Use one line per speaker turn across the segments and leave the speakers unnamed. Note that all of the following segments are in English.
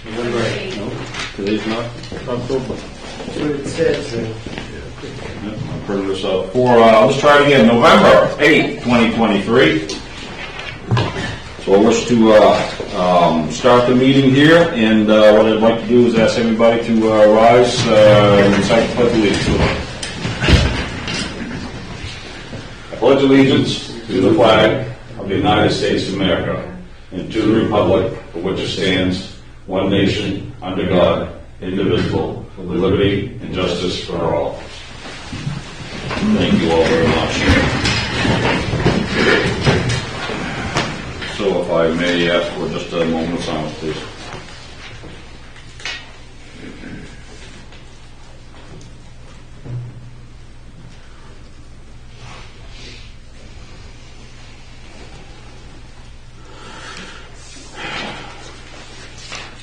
November 8th.
No, today's not October.
That's what it says.
Yeah, I've heard this for, let's try it again, November 8th, 2023. So I wish to start the meeting here, and what I'd like to do is ask everybody to rise and recite the Pledge of Allegiance. I pledge allegiance to the flag of the United States of America and to the republic for which it stands, one nation, under God, indivisible, with liberty and justice for all. Thank you all very much. So if I may ask for just a moment of silence, please.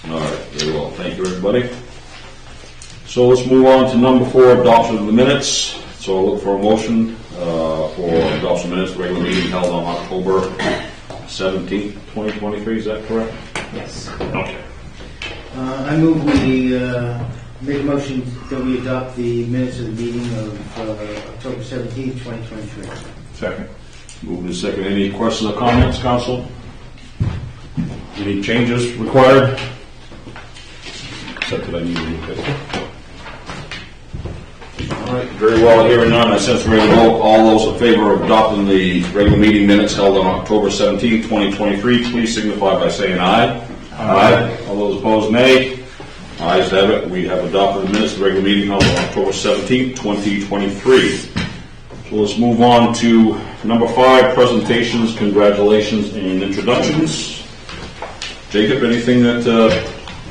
All right, very well. Thank you, everybody. So let's move on to number 4, adoption of the minutes. So I'll look for a motion for adoption of minutes, regular meeting held on October 17th, 2023. Is that correct?
Yes.
Okay.
I move we make a motion that we adopt the minutes of the meeting of October 17th, 2023.
Second. Moving to second. Any questions or comments, council? Any changes required? Except that I need a new paper. All right, very well. Hearing none, I sense ready to vote. All those in favor of adopting the regular meeting minutes held on October 17, 2023, please signify by saying aye. Aye. All those opposed, nay. Ayes have it. We have adopted the minutes of the regular meeting held on October 17, 2023. So let's move on to number 5, presentations, congratulations, and introductions. Jacob, anything that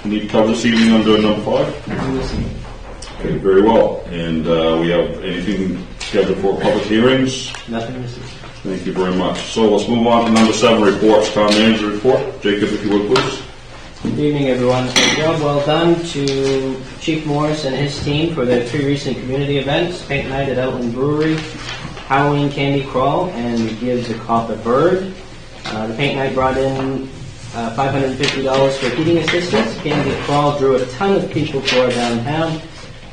you need to cover this evening under number 5? Okay, very well. And we have anything scheduled for public hearings?
Nothing received.
Thank you very much. So let's move on to number 7, reports. Town manager report. Jacob, if you would, please.
Good evening, everyone. Job well done to Chief Morris and his team for their 3 recent community events: Paint Night at Outland Brewery, Halloween Candy Crawl, and Gives a Cop a Bird. The Paint Night brought in $550 for heating assistance. Candy Crawl drew a ton of people for our downtown,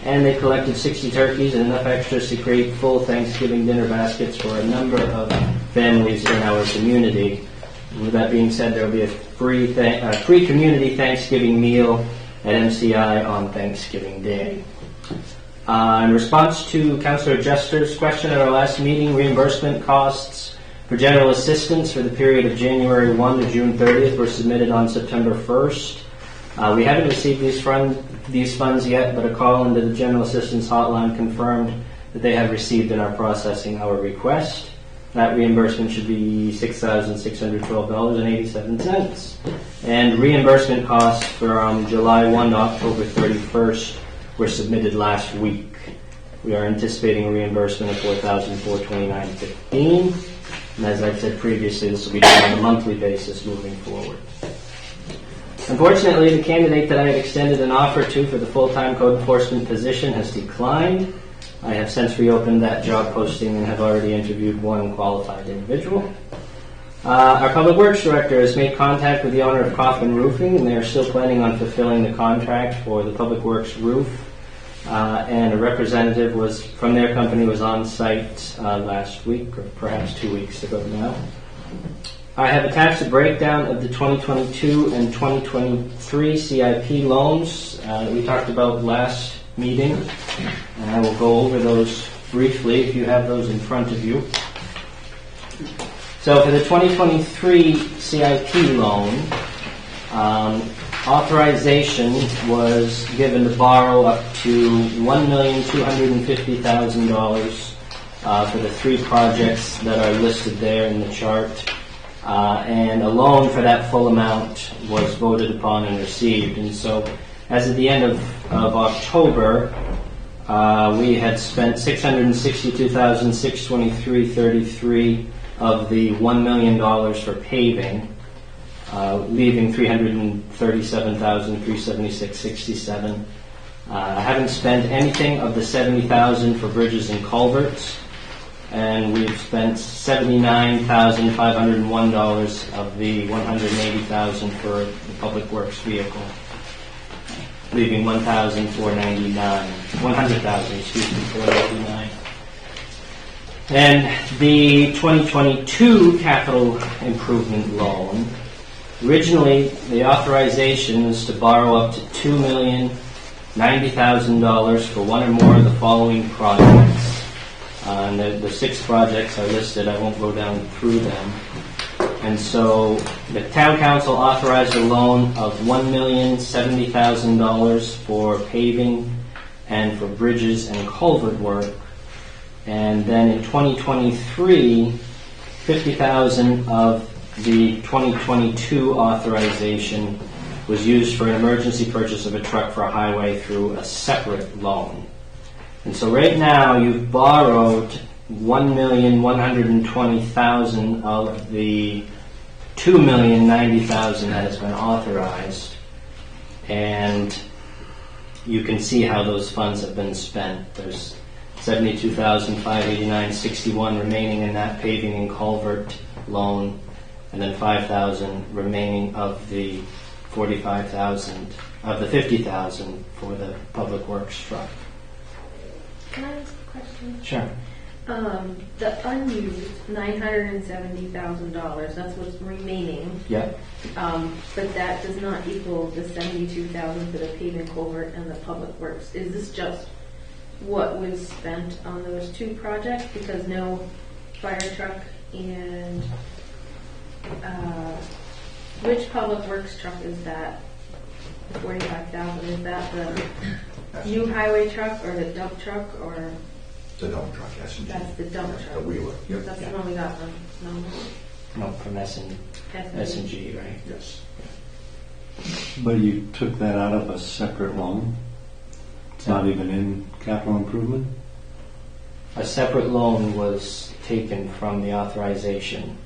and they collected 60 turkeys and enough extras to create full Thanksgiving dinner baskets for a number of families in our community. With that being said, there will be a free community Thanksgiving meal at MCI on Thanksgiving Day. In response to Councillor Jester's question at our last meeting, reimbursement costs for general assistance for the period of January 1 to June 30th were submitted on September 1st. We haven't received these funds yet, but a call into the General Assistance Hotline confirmed that they have received and are processing our request. That reimbursement should be $6,612.87. And reimbursement costs from July 1 to October 31st were submitted last week. We are anticipating a reimbursement of $4,429.15. And as I've said previously, this will be done on a monthly basis moving forward. Unfortunately, the candidate that I had extended an offer to for the full-time code enforcement position has declined. I have since reopened that job posting and have already interviewed one qualified individual. Our Public Works Director has made contact with the owner of Coffin Roofing, and they are still planning on fulfilling the contract for the Public Works roof. And a representative from their company was on site last week, or perhaps 2 weeks ago now. I have attached a breakdown of the 2022 and 2023 CIP loans that we talked about last meeting, and I will go over those briefly if you have those in front of you. So for the 2023 CIP loan, authorization was given to borrow up to $1,250,000 for the 3 projects that are listed there in the chart. And a loan for that full amount was voted upon and received. And so as of the end of October, we had spent $662,623.33 of the $1 million for paving, leaving $337,376.67. I haven't spent anything of the $70,000 for bridges and culverts, and we've spent $79,501 of the $180,000 for the public works vehicle. leaving $100,499. And the 2022 capital improvement loan, originally the authorization was to borrow up to $2,090,000 for one or more of the following projects. And the 6 projects are listed. I won't go down through them. And so the town council authorized a loan of $1,070,000 for paving and for bridges and culvert work. And then in 2023, $50,000 of the 2022 authorization was used for an emergency purchase of a truck for a highway through a separate loan. And so right now you've borrowed $1,120,000 of the $2,090,000 that has been authorized, and you can see how those funds have been spent. There's $72,589.61 remaining in that paving and culvert loan, and then $5,000 remaining of the $45,000 of the $50,000 for the public works truck.
Can I ask a question?
Sure.
The unused $970,000, that's what's remaining.
Yep.
But that does not equal the $72,000 for the paving culvert and the public works. Is this just what was spent on those 2 projects? Because no fire truck and which public works truck is that? The $45,000, is that the new highway truck or the dump truck or?
The dump truck, S&G.
That's the dump truck.
The wheeler, yep.
That's the one we got from,
No, from S&G, right?
Yes.
But you took that out of a separate loan? It's not even in capital improvement?
A separate loan was taken from the authorization.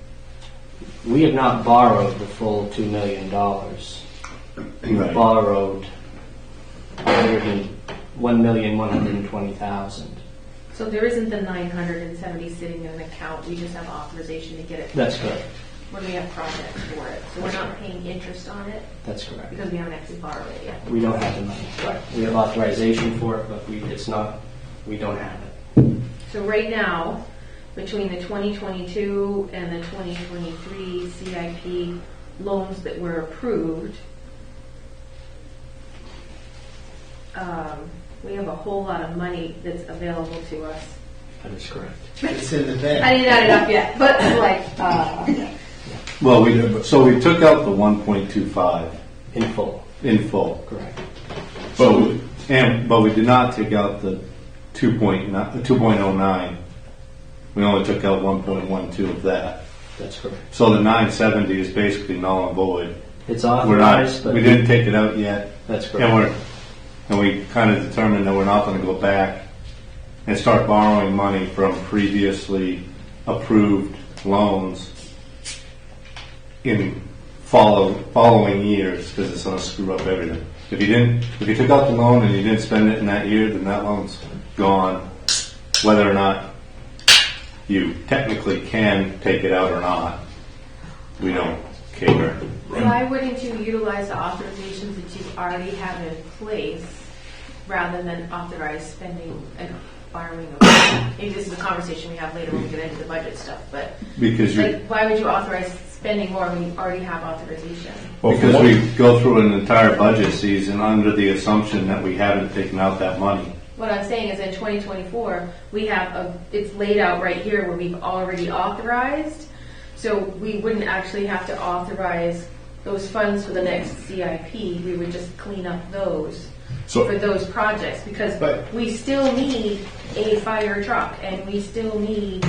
We have not borrowed the full $2 million. We've
Right.
borrowed $1,120,000.
So there isn't the 970 sitting in an account, we just have authorization to get it
That's correct.
when we have projects for it. So we're not paying interest on it
That's correct.
because we haven't actually borrowed it yet.
We don't have the money. Right. We have authorization for it, but we don't have it.
So right now, between the 2022 and the 2023 CIP loans that were approved, we have a whole lot of money that's available to us.
That is correct.
It's in the bank.
I didn't add it up yet, but
Well, we took out the 1.25
In full.
in full.
Correct.
But we did not take out the 2.09. We only took out 1.12 of that.
That's correct.
So the 970 is basically null and void.
It's
We're not.
authorized, but
We didn't take it out yet,
that's correct.
and we kind of determined that we're not going to go back and start borrowing money from previously approved loans in following years, because it's going to screw up everything. If you took out the loan and you didn't spend it in that year, then that loan's gone, whether or not you technically can take it out or not. We don't care.
why wouldn't you utilize the authorizations that you already have in place rather than authorize spending and borrowing? Maybe this is a conversation we have later when we get into the budget stuff, but
Because
why would you authorize spending more when you already have authorization?
because we go through an entire budget season under the assumption that we haven't taken out that money.
What I'm saying is in 2024, we have it's laid out right here where we've already authorized. So we wouldn't actually have to authorize those funds for the next CIP. We would just clean up those for those projects because we still need a fire truck and we still need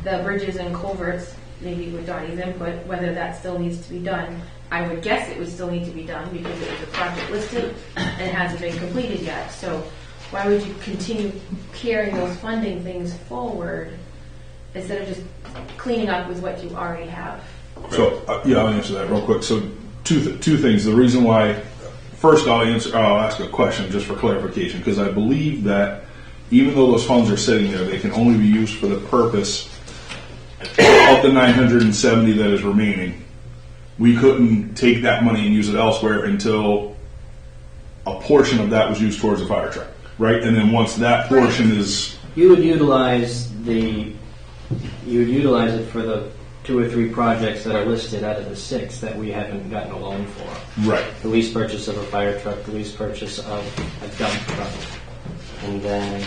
the bridges and culverts, maybe with Donnie's input, whether that still needs to be done. I would guess it would still need to be done because it was a project listed and it hasn't been completed yet. So why would you continue carrying those funding things forward instead of just cleaning up with what you already have?
So I'll answer that real quick. So two things. The reason why, first I'll ask a question just for clarification, because I believe that even though those funds are sitting there, they can only be used for the purpose of the 970 that is remaining. We couldn't take that money and use it elsewhere until a portion of that was used towards a fire truck, right? And then once that portion is,
You would utilize it for the 2 or 3 projects that are listed out of the 6 that we haven't gotten a loan for.
right,
The lease purchase of a fire truck, the lease purchase of a dump truck, and then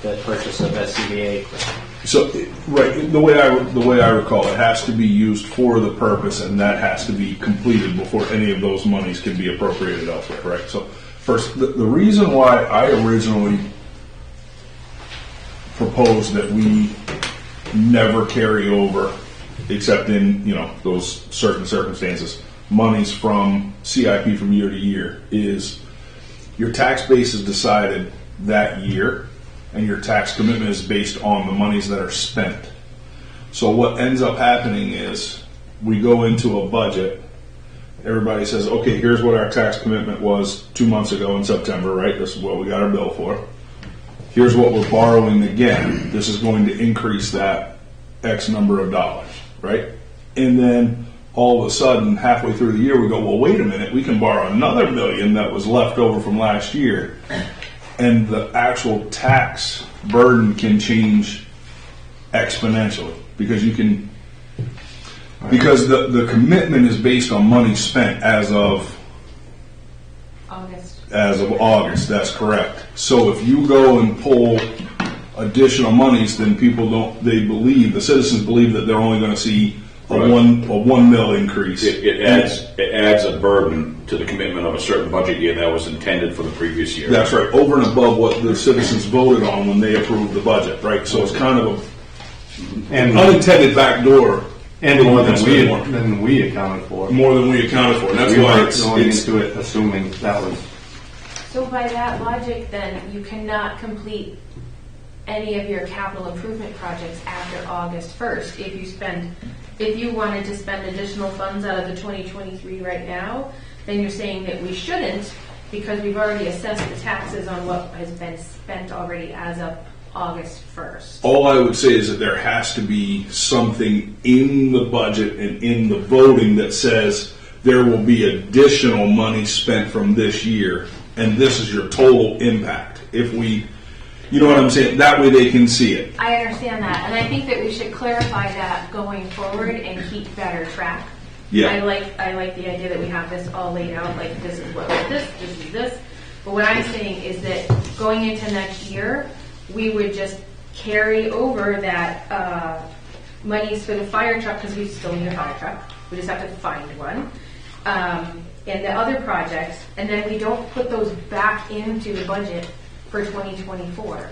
the purchase of SCBA equipment.
so, right, the way I recall, it has to be used for the purpose, and that has to be completed before any of those monies can be appropriated elsewhere, correct? So, first, the reason why I originally proposed that we never carry over, except in, those certain circumstances, monies from CIP from year to year, is your tax base is decided that year, and your tax commitment is based on the monies that are spent. So what ends up happening is we go into a budget, everybody says, okay, here's what our tax commitment was 2 months ago in September, right? This is what we got our bill for. Here's what we're borrowing again. This is going to increase that X number of dollars, right? And then all of a sudden, halfway through the year, we go, well, wait a minute, we can borrow another $1 million that was left over from last year. And the actual tax burden can change exponentially because because the commitment is based on money spent as of August, that's correct. So if you go and pull additional monies, then the citizens believe that they're only going to see a one mil increase.
It adds a burden to the commitment of a certain budget year that was intended for the previous year.
That's right, over and above what the citizens voted on when they approved the budget, right? So it's kind of an unintended backdoor.
And more than we accounted for.
More than we accounted for. And that's
We
why
weren't going into it assuming that was.
So by that logic, then, you cannot complete any of your capital improvement projects after August 1st. If you wanted to spend additional funds out of the 2023 right now, then you're saying that we shouldn't because we've already assessed the taxes on what has been spent already as of August 1st.
all I would say is that there has to be something in the budget and in the voting that says there will be additional money spent from this year, and this is your total impact. If we, you know what I'm saying? That way they can see it.
I understand that, and I think that we should clarify that going forward and keep better track.
Yeah.
I like the idea that we have this all laid out, like this is what this is this. But what I'm saying is that going into next year, we would just carry over that monies for the fire truck because we still need a fire truck. We just have to find one. And the other projects, and then we don't put those back into the budget for 2024.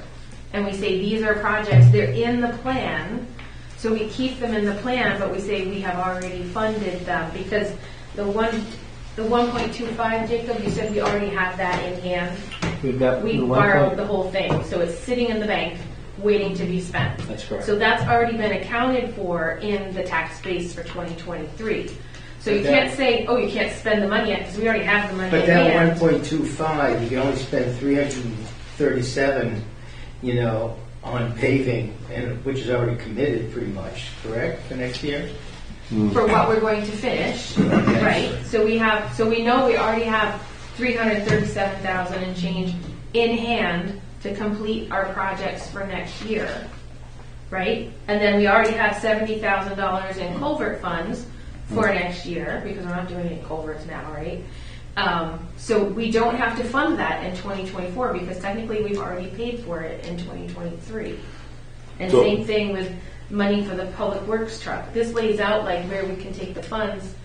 And we say these are projects, they're in the plan, so we keep them in the plan, but we say we have already funded them because the 1.25, Jacob, you said we already have that in hand. We borrowed the whole thing, so it's sitting in the bank waiting to be spent.
That's correct.
So that's already been accounted for in the tax base for 2023. So you can't say, oh, you can't spend the money yet because we already have the money
But
in
that
hand.
1.25, you can only spend 337, on paving, and which is already committed pretty much, correct, for next year?
For what we're going to finish, right? So we know we already have 337,000 and change in hand to complete our projects for next year, right? And then we already have $70,000 in culvert funds for next year because we're not doing any culverts now, right? So we don't have to fund that in 2024 because technically we've already paid for it in 2023. And
So-
same thing with money for the public works truck. This lays out like where we can take the funds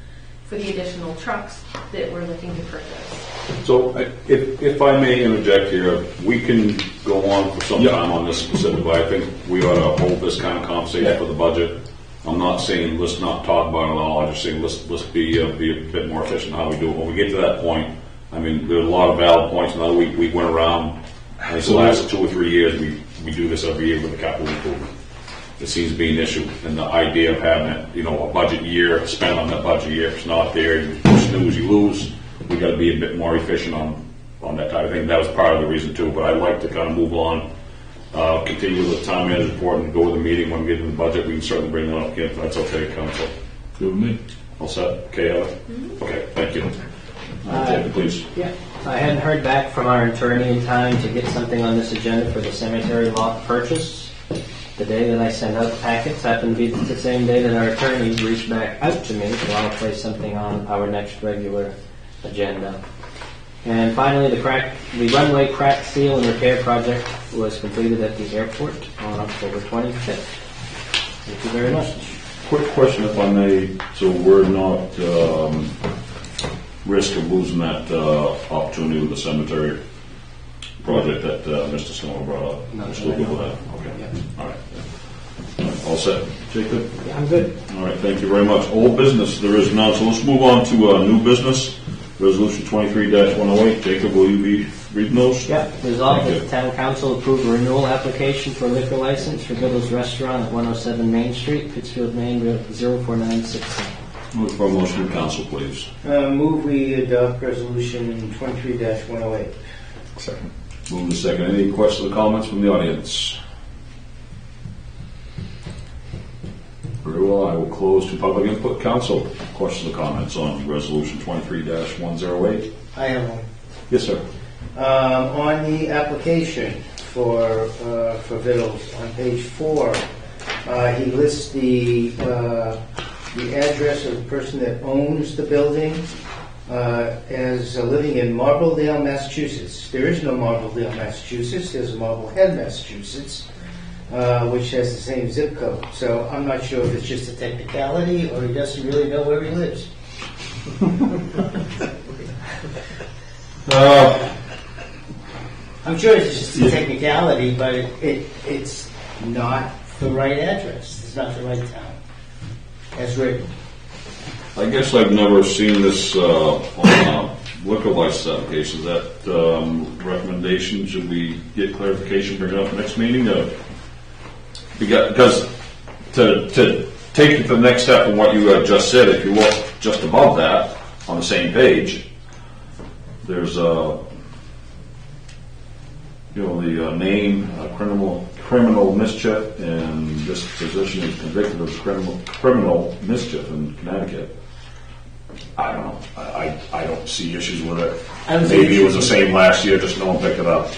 for the additional trucks that we're looking to purchase.
So if I may interject here, we can go on for some time on this specific, but I think we ought to hold this kind of conversation for the budget. I'm not saying let's not talk about it at all. I'm just saying let's be a bit more efficient in how we do it. When we get to that point, I mean, there's a lot of valid points. Now we went around, I think the last 2 or 3 years, we do this every year with the capital improvement. It seems to be an issue, and the idea of having it, a budget year, spent on that budget year, if it's not there, you snooze, you lose. We got to be a bit more efficient on that type of thing. That was part of the reason too, but I'd like to kind of move on. Continue with the town manager's report and go to the meeting when we get to the budget. We can certainly bring that up again if that's okay, council.
Good with me.
All set? Okay, Heather? Okay, thank you. Jacob, please.
Yeah, I hadn't heard back from our attorney in time to get something on this agenda for the cemetery lot purchase. The day that I sent out the packets happened to be the same day that our attorney reached back out to me, so I'll place something on our next regular agenda. And finally, the runway crack seal and repair project was completed at the airport on October 25th. Thank you very much.
Quick question, if I may, so we're not risk of losing that opportunity with the cemetery project that Mr. Snow brought up?
No,
We're still good with that? Okay.
Yeah.
All right. All set. Jacob?
Yeah, I'm good.
All right, thank you very much. Old business, there is none, so let's move on to new business. Resolution 23-108. Jacob, will you be reading those?
Yeah, resolved
Thank
that
you.
the town council approve a renewal application for a liquor license for Biddle's Restaurant at 107 Main Street, Pittsfield, Maine, 04967.
Look for a motion to council, please.
Move we adopt resolution 23-108.
Second.
Move to second. Any questions or comments from the audience? Very well, I will close to public input. Council, questions or comments on resolution 23-108?
I have one.
Yes, sir.
On the application for Vittles, on page 4, he lists the address of the person that owns the building as living in Marbledale, Massachusetts. There is no Marbledale, Massachusetts. There's Marblehead, Massachusetts, which has the same zip code. So I'm not sure if it's just a technicality or he doesn't really know where he lives. I'm sure it's just a technicality, but it's not the right address. It's not the right town, as written.
I guess I've never seen this on liquor license application. Is that recommendation? Should we get clarification, bring it up next meeting? Because to take it to the next step of what you had just said, if you look just above that on the same page, there's the name, criminal mischief, and this position is convicted of criminal mischief in Connecticut. I don't know. I don't see issues with it. Maybe it was the same last year, just no one picked it up.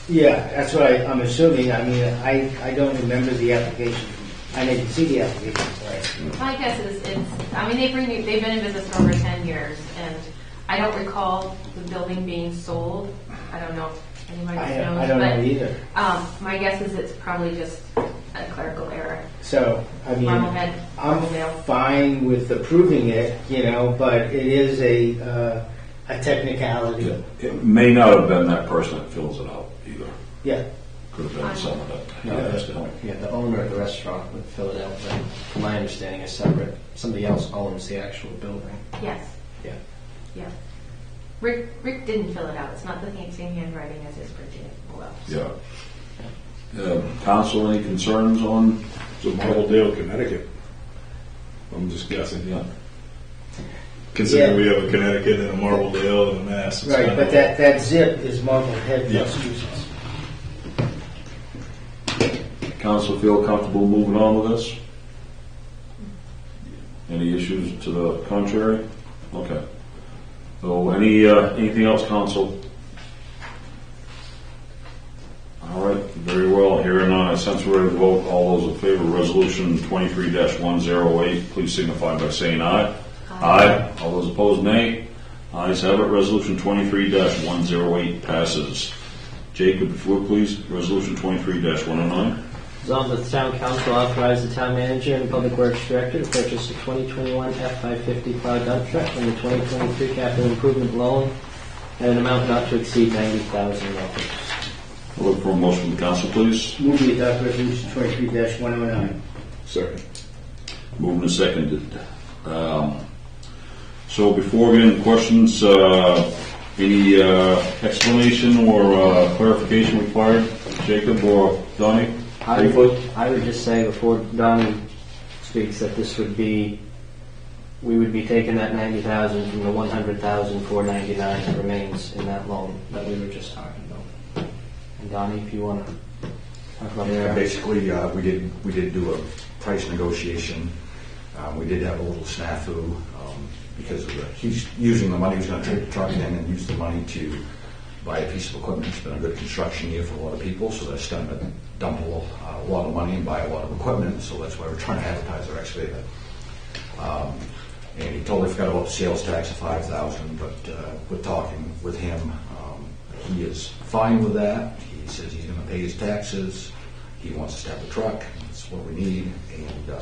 Yeah, that's what I'm assuming. I mean, I don't remember the application. I didn't see the application. Right.
My guess is they've been in business for over 10 years, and I don't recall the building being sold. I don't know if anybody knows.
I don't know either.
My guess is it's probably just a clerical error.
So, I mean,
Marblehead,
I'm
Marbledale.
fine with approving it, but it is a technicality.
It may not have been that person that fills it out either.
Yeah.
Could have been someone that.
The owner of the restaurant would fill it out, but from my understanding is separate. Somebody else owns the actual building.
Yes.
Yeah.
Yeah. Rick didn't fill it out. It's not the same handwriting as his printed. Well,
Yeah. Council, any concerns on?
So Marbledale, Connecticut. I'm just guessing.
Yeah.
Considering
Yeah.
we have a Connecticut and a Marbledale and a Mass. it's
Right,
kind
but
of-
that zip is Marblehead,
Yeah.
Massachusetts.
Council feel comfortable moving on with this? Any issues to the contrary? Okay. So anything else, Council? All right, very well. Hearing none, I sense we're ready to vote. All those in favor of resolution 23-108, please signify by saying aye. Aye. All those opposed, nay. Ayes have it. Resolution 23-108 passes. Jacob, if you would please, resolution 23-109.
Resolved that the town council authorize the town manager and public works director to purchase a 2021 F-550 plow dump truck from the 2023 capital improvement loan at an amount not to exceed $90,000.
I'll look for a motion from the council, please.
Move we adopt resolution 23-109.
Second.
Moving and seconded. So before we get into questions, any explanation or clarification required, Jacob or Donnie? Briefly?
I would just say before Donnie speaks that we would be taking that $90,000 from the $100,499 that remains in that loan that we were just talking about. And Donnie, if you want to talk about
Yeah,
that.
basically, we did do a price negotiation. We did have a little snafu. because he's using the money, he's gonna trade the truck in and use the money to buy a piece of equipment. It's been a good construction year for a lot of people, so that's time to dump a lot of money and buy a lot of equipment, so that's why we're trying to advertise our excavator. And he totally forgot about the sales tax of $5,000, but we're talking with him. He is fine with that. He says he's gonna pay his taxes. He wants us to have a truck. That's what we need, and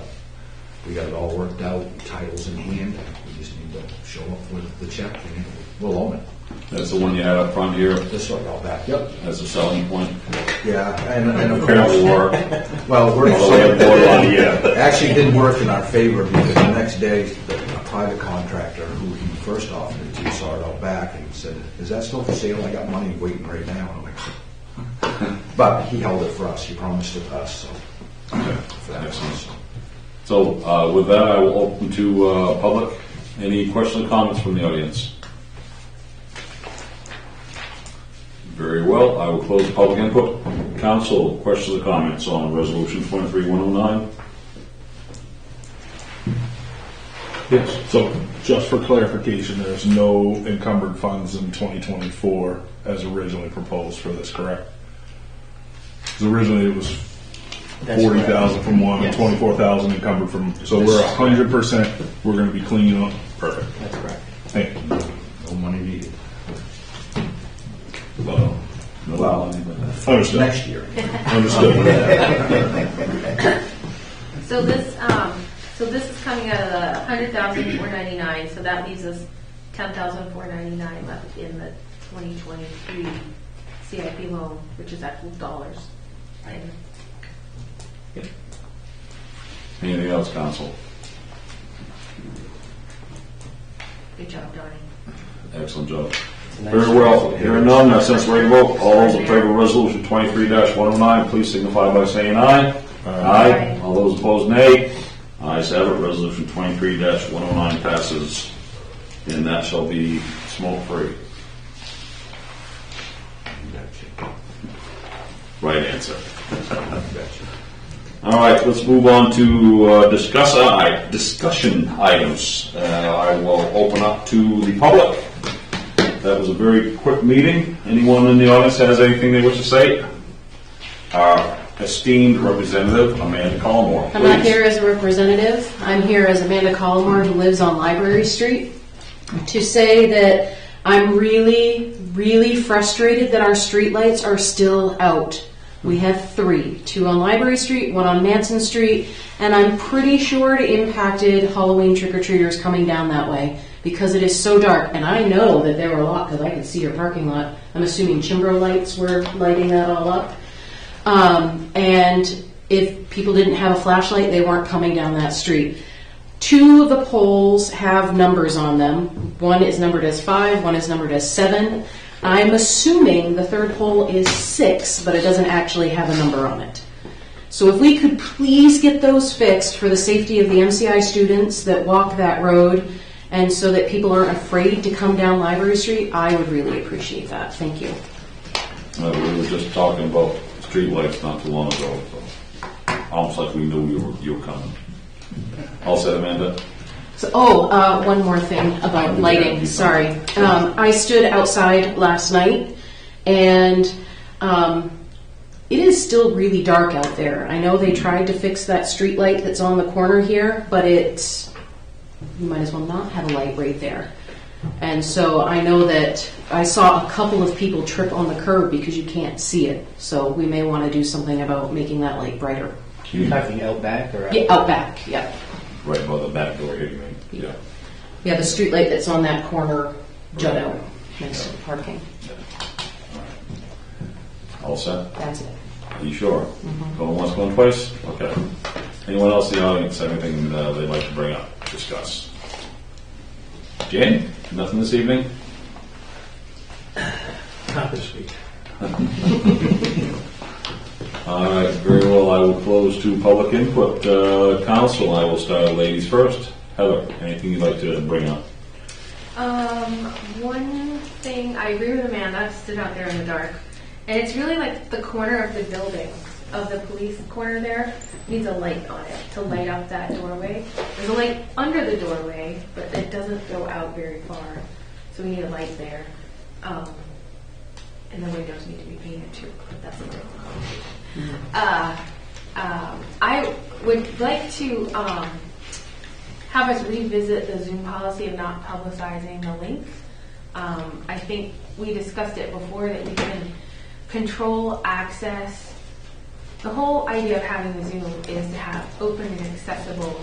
we got it all worked out, titles in hand. We just need to show up with the check and we'll own it.
That's the one you had up front here.
This one all back. Yep.
As a selling point.
Yeah, and of
Apparently
course,
work.
well,
Although they have more on the,
actually didn't work in our favor because the next day, a private contractor who he first offered it to saw it out back and said, "Is that still for sale? I got money waiting right now." And I'm like, but he held it for us. He promised it to us. So, for that reason,
So with that, I will open to public. Any questions or comments from the audience? Very well. I will close the public input. Council, questions or comments on Resolution 23-109?
Yes. So, just for clarification, there's no encumbered funds in 2024 as originally proposed for this, correct? Because originally it was
That's
40,000 from one and
Yes.
24,000 encumbered from. So we're 100%. We're going to be cleaning up. Perfect.
That's correct.
Thank you.
no money needed.
Well,
Understood.
Next year.
Understood.
So this is coming out of the 100,499. So that leaves us 10,499 left in the 2023 CIP loan, which is actual dollars.
Anything else, Council?
Good job, Donnie.
Excellent job.
It's a nice
Very well. Hearing none, that sense ready to vote. All those in favor of Resolution 23-109, please signify by saying aye. Aye. All those opposed, nay. Ayes have it. Resolution 23-109 passes, and that shall be smoke-free. Right answer. All right, let's move on to discussion items. I will open up to the public. That was a very quick meeting. Anyone in the audience has anything they wish to say? Our esteemed representative, Amanda Collmore.
I'm not
please.
here as a representative. I'm here as Amanda Collmore, who lives on Library Street, to say that I'm really, really frustrated that our streetlights are still out. We have 3, 2 on Library Street, 1 on Manson Street, and I'm pretty sure it impacted Halloween trick-or-treaters coming down that way because it is so dark. And I know that there were a lot because I could see your parking lot. I'm assuming Chimbro lights were lighting that all up. And if people didn't have a flashlight, they weren't coming down that street. 2 of the poles have numbers on them. One is numbered as 5, one is numbered as 7. I'm assuming the 3rd pole is 6, but it doesn't actually have a number on it. So if we could please get those fixed for the safety of the MCI students that walk that road, and so that people aren't afraid to come down Library Street, I would really appreciate that. Thank you.
We were just talking about streetlights not too long ago, so almost like we knew you were coming. All set, Amanda?
So, one more thing about lighting. Sorry. I stood outside last night, and it is still really dark out there. I know they tried to fix that street light that's on the corner here, but you might as well not have a light right there. And so I know that I saw a couple of people trip on the curb because you can't see it. So we may want to do something about making that light brighter.
You're talking out back or out?
Yeah, out back, yeah.
Right by the back door here, you mean? Yeah.
Yeah, the street light that's on that corner jut out next to the parking.
All set?
That's it.
Are you sure? Going once, going twice? Okay. Anyone else in the audience have anything they'd like to bring up, discuss? Jane, nothing this evening?
Not this week.
All right, very well. I will close to public input. Council, I will start ladies first. Heather, anything you'd like to bring up?
One thing, I agree with Amanda, I stood out there in the dark. And it's really like the corner of the building. of the police corner there needs a light on it to light up that doorway. There's a light under the doorway, but it doesn't go out very far, so we need a light there. And the windows need to be painted too, but that's a different conversation. I would like to have us revisit the Zoom policy of not publicizing the links. I think we discussed it before that we can control access. The whole idea of having the Zoom is to have open and accessible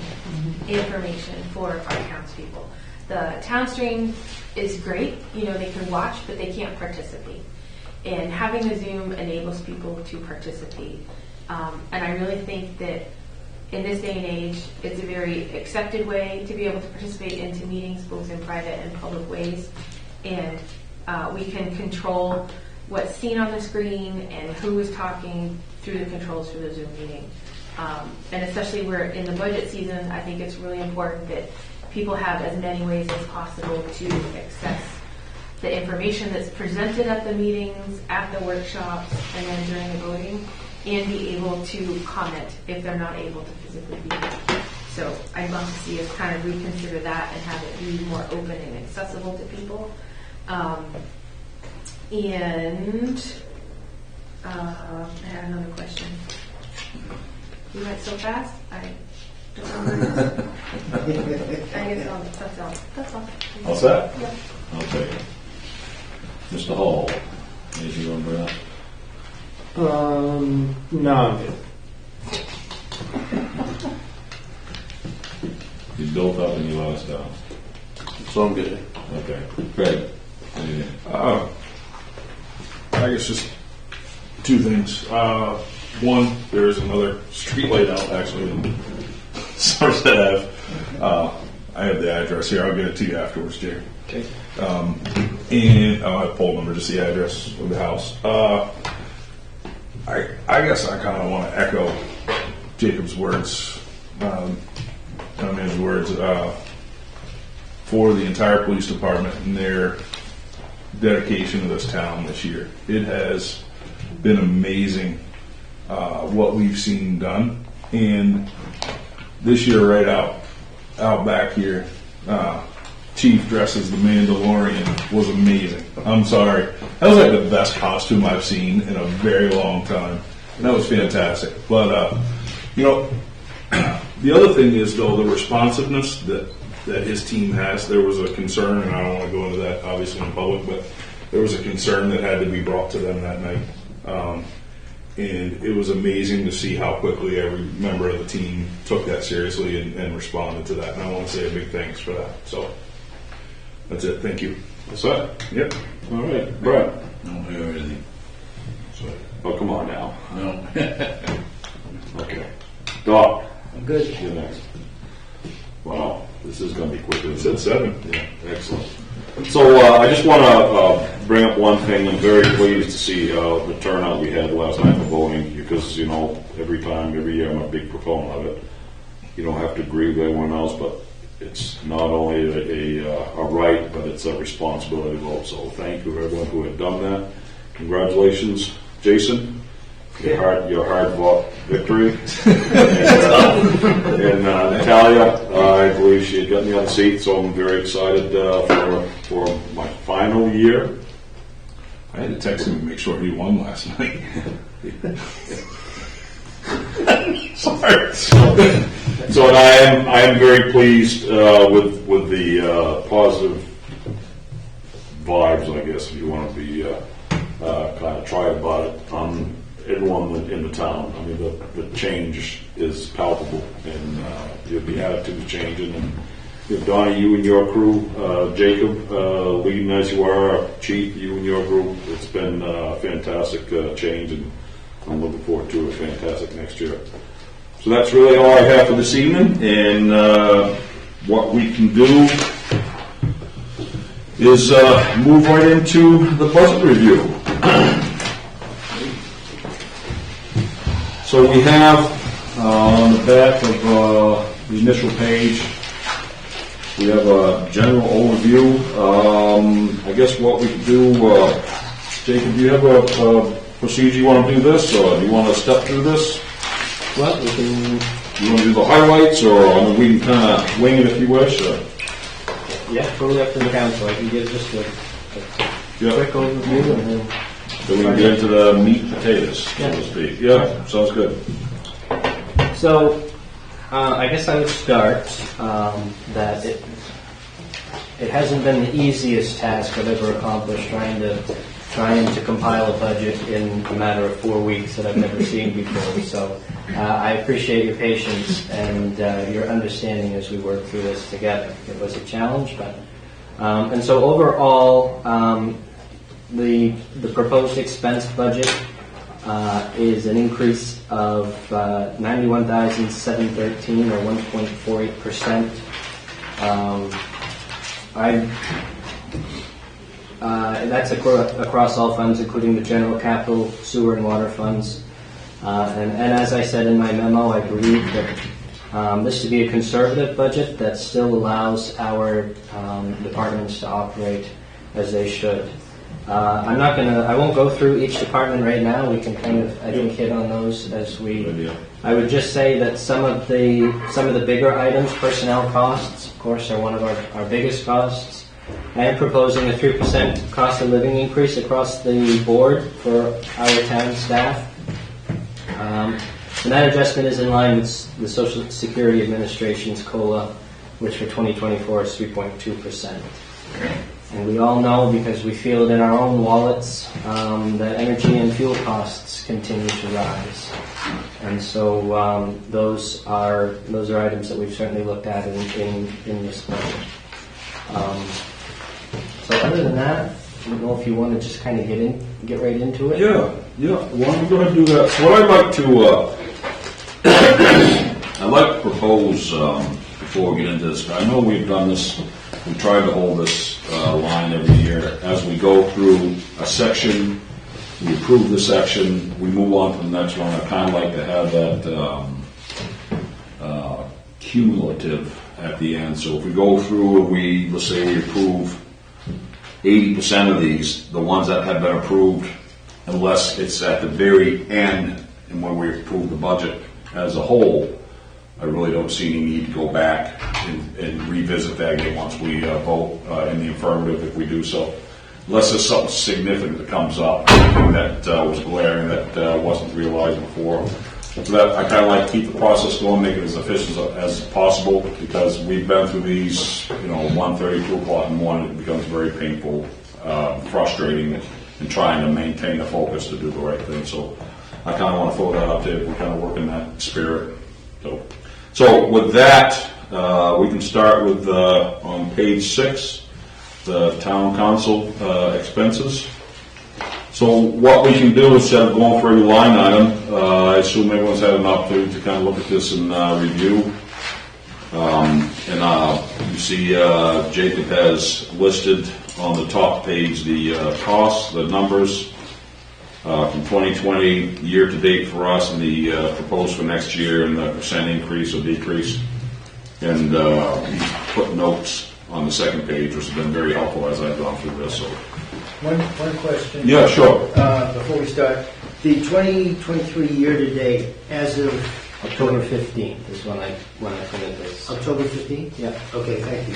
information for our townspeople. The town stream is great, they can watch, but they can't participate. And having the Zoom enables people to participate. And I really think that in this day and age, it's a very accepted way to be able to participate into meetings, both in private and public ways. And we can control what's seen on the screen and who is talking through the controls for the Zoom meeting. And especially we're in the budget season, I think it's really important that people have as many ways as possible to access the information that's presented at the meetings, at the workshops, and then during the voting, and be able to comment if they're not able to physically be there. So I'd love to see us kind of reconsider that and have it be more open and accessible to people. I had another question. You went so fast, I don't remember. I guess that's all. That's all.
All set?
Yep.
Okay. Mr. Hall, did you remember that?
No, I'm good.
You built up and you let us down.
So I'm good.
Okay. Great. Anything?
I guess just two things. One, there's another street light out actually in Somerset Ave. I have the address here. I'll get it to you afterwards, Jay.
Okay.
And I'll have poll number, just the address of the house. I guess I kind of want to echo Jacob's words, town manager's words, for the entire police department and their dedication to this town this year. It has been amazing what we've seen done, and this year right out back here, Chief dressed as the Mandalorian was amazing. I'm sorry, that was like the best costume I've seen in a very long time, and that was fantastic. But the other thing is though the responsiveness that his team has. There was a concern, and I don't want to go into that obviously in public, but there was a concern that had to be brought to them that night. And it was amazing to see how quickly every member of the team took that seriously and responded to that. And I want to say a big thanks for that. So that's it. Thank you.
That's it?
Yep.
All right. Brett?
I don't hear anything.
So, oh, come on now.
No.
Okay. Doc?
I'm good.
You're next. Wow. This is going to be quicker than
Said 7.
Yeah, excellent. So I just want to bring up one thing. I'm very pleased to see the turnout we had last night for voting because, every year I'm a big proponent of it. You don't have to agree with everyone else, but it's not only a right, but it's a responsibility to vote. So thank you to everyone who had done that. Congratulations, Jason. Your hard-fought victory. and Natalia, I believe she had gotten the other seat, so I'm very excited for my final year.
I had to text him to make sure he won last night. Sorry.
So and I am very pleased with the positive vibes, I guess, if you want to be kind of try about it. Everyone in the town. I mean, the change is palpable, and the attitude's changing. And Donnie, you and your crew, Jacob, leading as you are, Chief, you and your group, it's been a fantastic change, and I'm looking forward to a fantastic next year. So that's really all I have for this evening, and what we can do is move right into the budget review. So we have on the back of the initial page, we have a general overview. I guess what we can do, Jacob, do you have procedure you want to do this, or do you want to step through this?
Well, we can,
You want to do the highlights, or I mean, we can kind of wing it if you wish, or?
yeah, totally up to the council. I can give just a
Yeah.
quick overview and then.
Then we can get into the meat and potatoes, so
Yeah.
to speak. Yeah, sounds good.
So, I guess I would start that it hasn't been the easiest task I've ever accomplished trying to compile a budget in a matter of 4 weeks that I've never seen before. So, I appreciate your patience and your understanding as we work through this together. It was a challenge, but and so overall, the proposed expense budget is an increase of $91,713 or 1.48%. That's across all funds, including the general capital, sewer, and water funds. And as I said in my memo, I believe that this to be a conservative budget that still allows our departments to operate as they should. I won't go through each department right now. We can kind of, I think, hit on those as we. I would just say that some of the bigger items, personnel costs, of course, are one of our biggest costs. I am proposing a 3% cost of living increase across the board for our town staff. And that adjustment is in line with the Social Security Administration's COLA, which for 2024 is 3.2%. And we all know, because we feel it in our own wallets, that energy and fuel costs continue to rise. And so those are items that we've certainly looked at in this budget. So other than that, I don't know if you want to just kind of get right into it.
Yeah. Why don't we go ahead and do that? So what I'd like to propose before we get into this. I know we've done this. We try to hold this line every year. As we go through a section, we approve the section, we move on to the next one. I kind of like to have that cumulative at the end. So if we go through, let's say we approve 80% of these, the ones that have been approved, unless it's at the very end and when we approve the budget as a whole, I really don't see any need to go back and revisit that again once we vote in the affirmative if we do so. Unless there's something significant that comes up that was glaring that wasn't realized before. So that I kind of like to keep the process going, make it as efficient as possible, because we've been through these, 1:30, 2 o'clock in the morning. It becomes very painful, frustrating, and trying to maintain the focus to do the right thing. So I kind of want to throw that out there. We kind of work in that spirit. So with that, we can start with on page 6, the town council expenses. So what we can do, instead of going for every line item, I assume everyone's had an opportunity to kind of look at this and review. You see Jacob has listed on the top page the costs, the numbers from 2020 year to date for us, and the proposed for next year, and the percent increase or decrease. And put notes on the second page, which has been very helpful as I've gone through this. So.
One question.
Yeah, sure.
Before we start, the 2023 year-to-date, as of
October 15th is when I printed this.
October 15th?
Yeah.
Okay, thank you.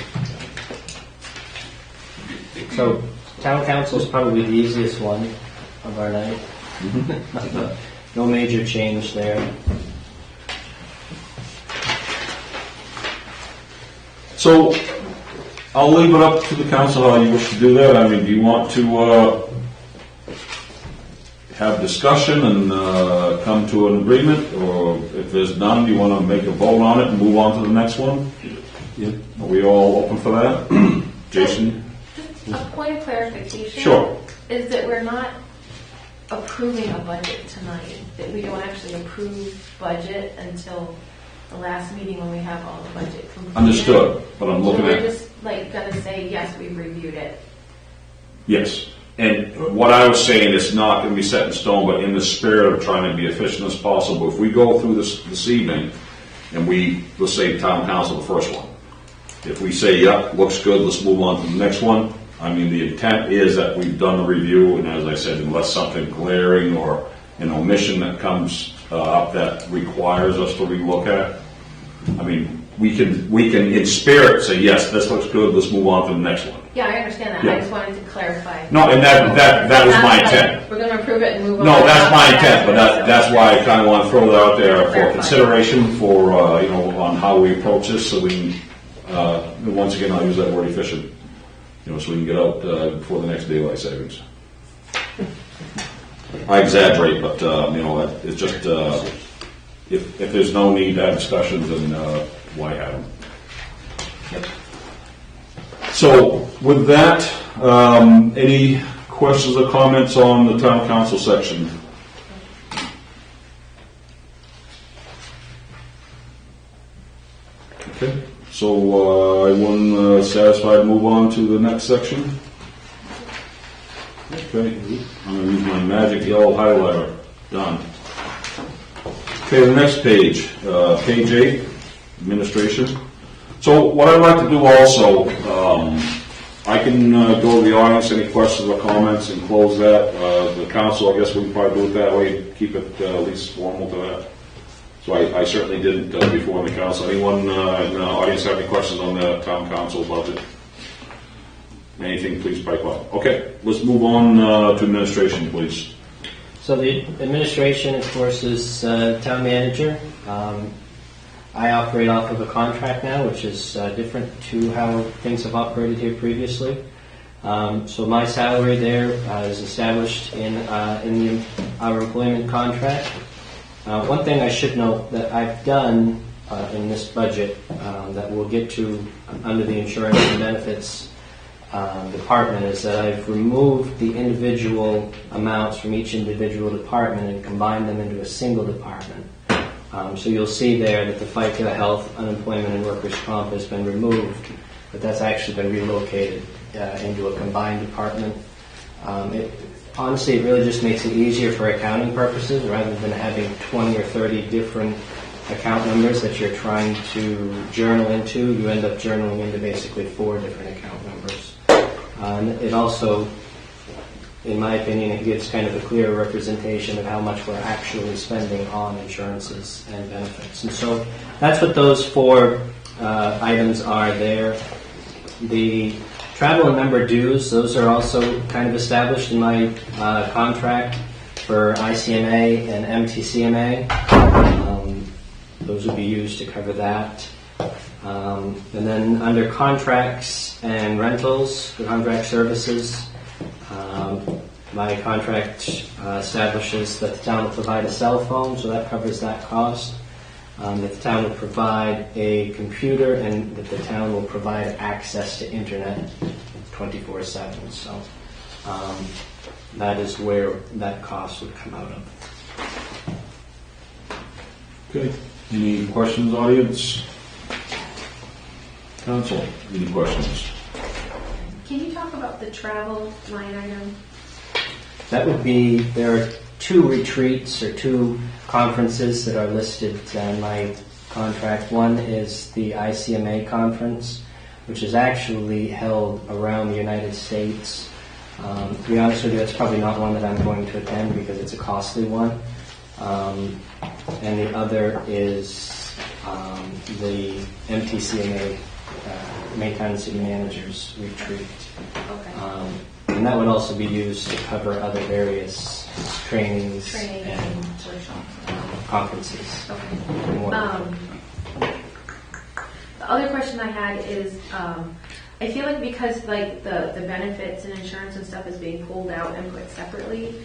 So town council is probably the easiest one of our night. No major change there.
So I'll leave it up to the council how you wish to do that. I mean, do you want to have discussion and come to an agreement, or if there's none, do you want to make a vote on it and move on to the next one?
Yeah.
Are we all open for that? Jason?
Just a point of clarification.
Sure.
Is that we're not approving a budget tonight, that we don't actually approve budget until the last meeting when we have all the budget completed.
Understood, but I'm looking
So
at...
we're just gonna say, yes, we've reviewed it.
Yes. And what I was saying is not going to be set in stone, but in the spirit of trying to be efficient as possible. If we go through this evening and let's say town council, the first one. If we say, yep, looks good, let's move on to the next one, I mean, the intent is that we've done the review, and as I said, unless something glaring or an omission that comes up that requires us to relook at, I mean, we can in spirit say, yes, this looks good, let's move on to the next one.
Yeah, I understand that.
Yeah.
I just wanted to clarify.
No, and that was my intent.
We're going to approve it and move on.
No, that's my intent, but that's why I kind of want to throw that out there for consideration for, on how we approach this, so we can, once again, I'll use that word efficient, so we can get out before the next daylight savings. I exaggerate, but, it's just, if there's no need to have discussions, then why have them? So, with that, any questions or comments on the town council section? Okay, so everyone satisfied to move on to the next section? Okay, I'm going to use my magic yellow highlighter. Done. Okay, the next page, page 8, administration. So what I'd like to do also, I can go to the audience, any questions or comments, and close that. The council, I guess we can probably do it that way, keep it at least formal to that. So I certainly didn't before the council. Anyone in the audience have any questions on the town council budget? Anything, please pipe up. Okay, let's move on to administration, please.
So the administration, of course, is town manager. I operate off of a contract now, which is different to how things have operated here previously. So my salary there is established in our employment contract. One thing I should note that I've done in this budget that we'll get to under the insurance and benefits department is that I've removed the individual amounts from each individual department and combined them into a single department. So you'll see there that the FICA, health, unemployment, and workers' comp has been removed, but that's actually been relocated into a combined department. Honestly, it really just makes it easier for accounting purposes rather than having 20 or 30 different account numbers that you're trying to journal into. You end up journaling into basically 4 different account numbers. It also, in my opinion, it gives kind of a clear representation of how much we're actually spending on insurances and benefits. And so that's what those 4 items are there. The travel and member dues, those are also kind of established in my contract for ICMA and MTCMA. Those would be used to cover that. And then under contracts and rentals, the contract services, my contract establishes that the town will provide a cell phone, so that covers that cost. That the town will provide a computer, and that the town will provide access to internet 24/7. So that is where that cost would come out of.
Okay. Any questions, audience? Council, any questions?
Can you talk about the travel line item?
That would be, there are 2 retreats or 2 conferences that are listed in my contract. One is the ICMA conference, which is actually held around the United States. To be honest with you, it's probably not one that I'm going to attend because it's a costly one. And the other is the MTCMA, Maytown City Managers Retreat.
Okay.
And that would also be used to cover other various trainings
Training
and
workshops.
conferences.
Okay.
More.
The other question I had is, I feel like because like the benefits and insurance and stuff is being pulled out and put separately,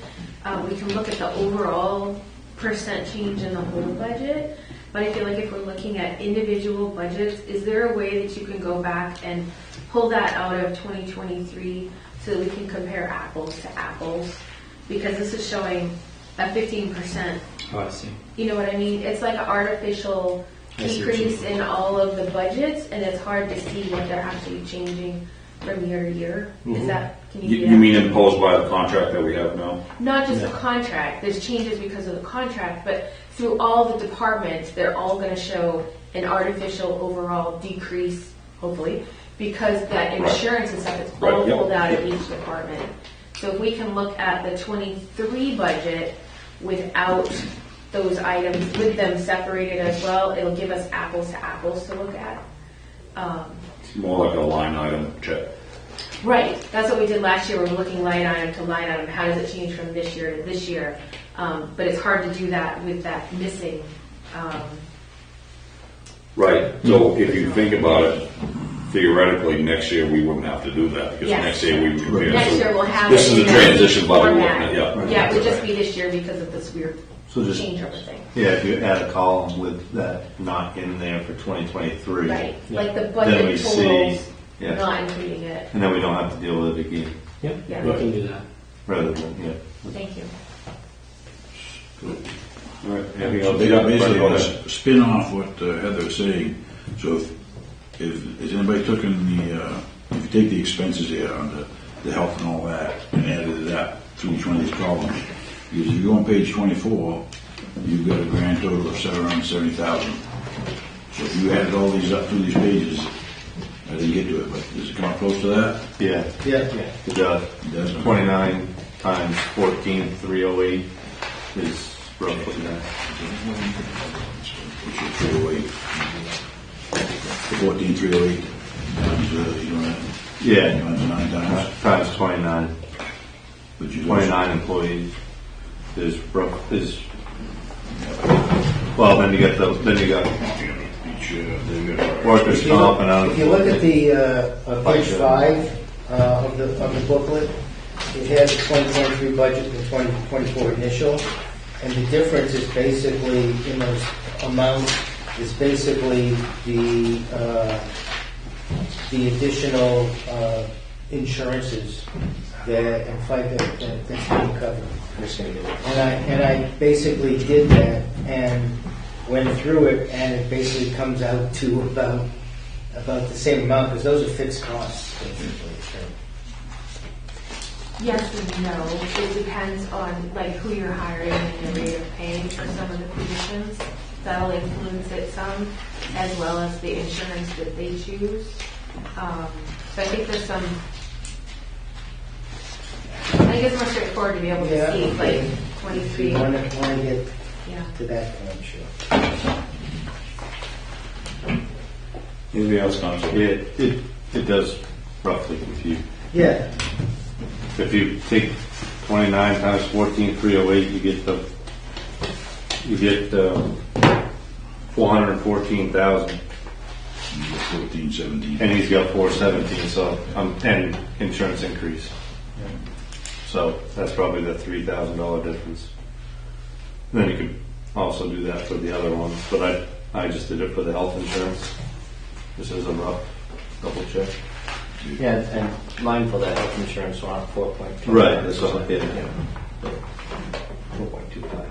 we can look at the overall percent change in the whole budget. But I feel like if we're looking at individual budgets, is there a way that you can go back and pull that out of 2023 so that we can compare apples to apples? Because this is showing a 15%.
Oh, I see.
You know what I mean? It's like an artificial
I see what you
decrease in all of the budgets, and it's hard to see what they're actually changing from year to year. Is that, can you see that?
You mean imposed by the contract that we have now?
Not just the contract, there's changes because of the contract, but through all the departments, they're all going to show an artificial overall decrease, hopefully, because that
Right.
insurance and stuff is
Right,
all
yep.
pulled out of each department. So if we can look at the 23 budget without those items, with them separated as well, it'll give us apples to apples to look at.
It's more like a line item check.
Right, that's what we did last year, we were looking line item to line item, how does it change from this year to this year? But it's hard to do that with that missing,
Right. So if you think about it, theoretically, next year we wouldn't have to do that, because
Yes.
next year we would compare.
next
So
year we'll have
This
it
is
in
a
that
transition budget,
format.
wasn't it? Yeah.
Yeah, it would just be this year because of this weird
So just,
changeover thing.
yeah, if you add a column with that not in there for 2023.
Right, like the
Then we
budget
see,
totals,
yeah,
not including it.
and then we don't have to deal with it again,
Yep,
Yeah.
we can do that.
rather than, yeah.
Thank you.
All right. Anything
So
else?
basically,
Go ahead.
spin off what Heather was saying. So if has anybody taken if you take the expenses here on the health and all that and added that through each one of these columns, because if you go on page 24, you've got a grand total of $770,000. So if you added all these up through these pages, I didn't get to it, but does it come up close to that?
Yeah,
Yeah.
it does.
It doesn't.
29 times 14,308 is roughly that.
Which is 308. 14,308 times, you know, that
Yeah,
times 9 times,
times 29.
which is
29 employees is well, then you got
each, they've got
workers'
If you
comp
look-
and
If you look at the, page
Budget.
5 of the booklet, it has the 2023 budget and 2024 initial, and the difference is basically, in those amounts, is basically the additional insurances that, and FICA that's being covered.
Just gonna do it.
And I basically did that and went through it, and it basically comes out to about the same amount, because those are fixed costs, basically.
Yes and no. It depends on like who you're hiring and your rate of pay for some of the positions. That'll influence it some, as well as the insurance that they choose. So I think there's some. I think it's more straightforward to be able to
Yeah,
see
okay.
like
If
23.
you want to get
Yeah.
to that point, sure.
Anything else, Council?
it does roughly confuse.
Yeah,
If you take 29 times 14,308, you get 414,000,
14, 17.
and he's got 417. So and insurance increase. So that's probably the $3,000 difference. Then you could also do that for the other ones, but I just did it for the health insurance. This is a rough double check.
Yeah, and mindful that health insurance went up 4.2.
Right, that's what I did.
4.25.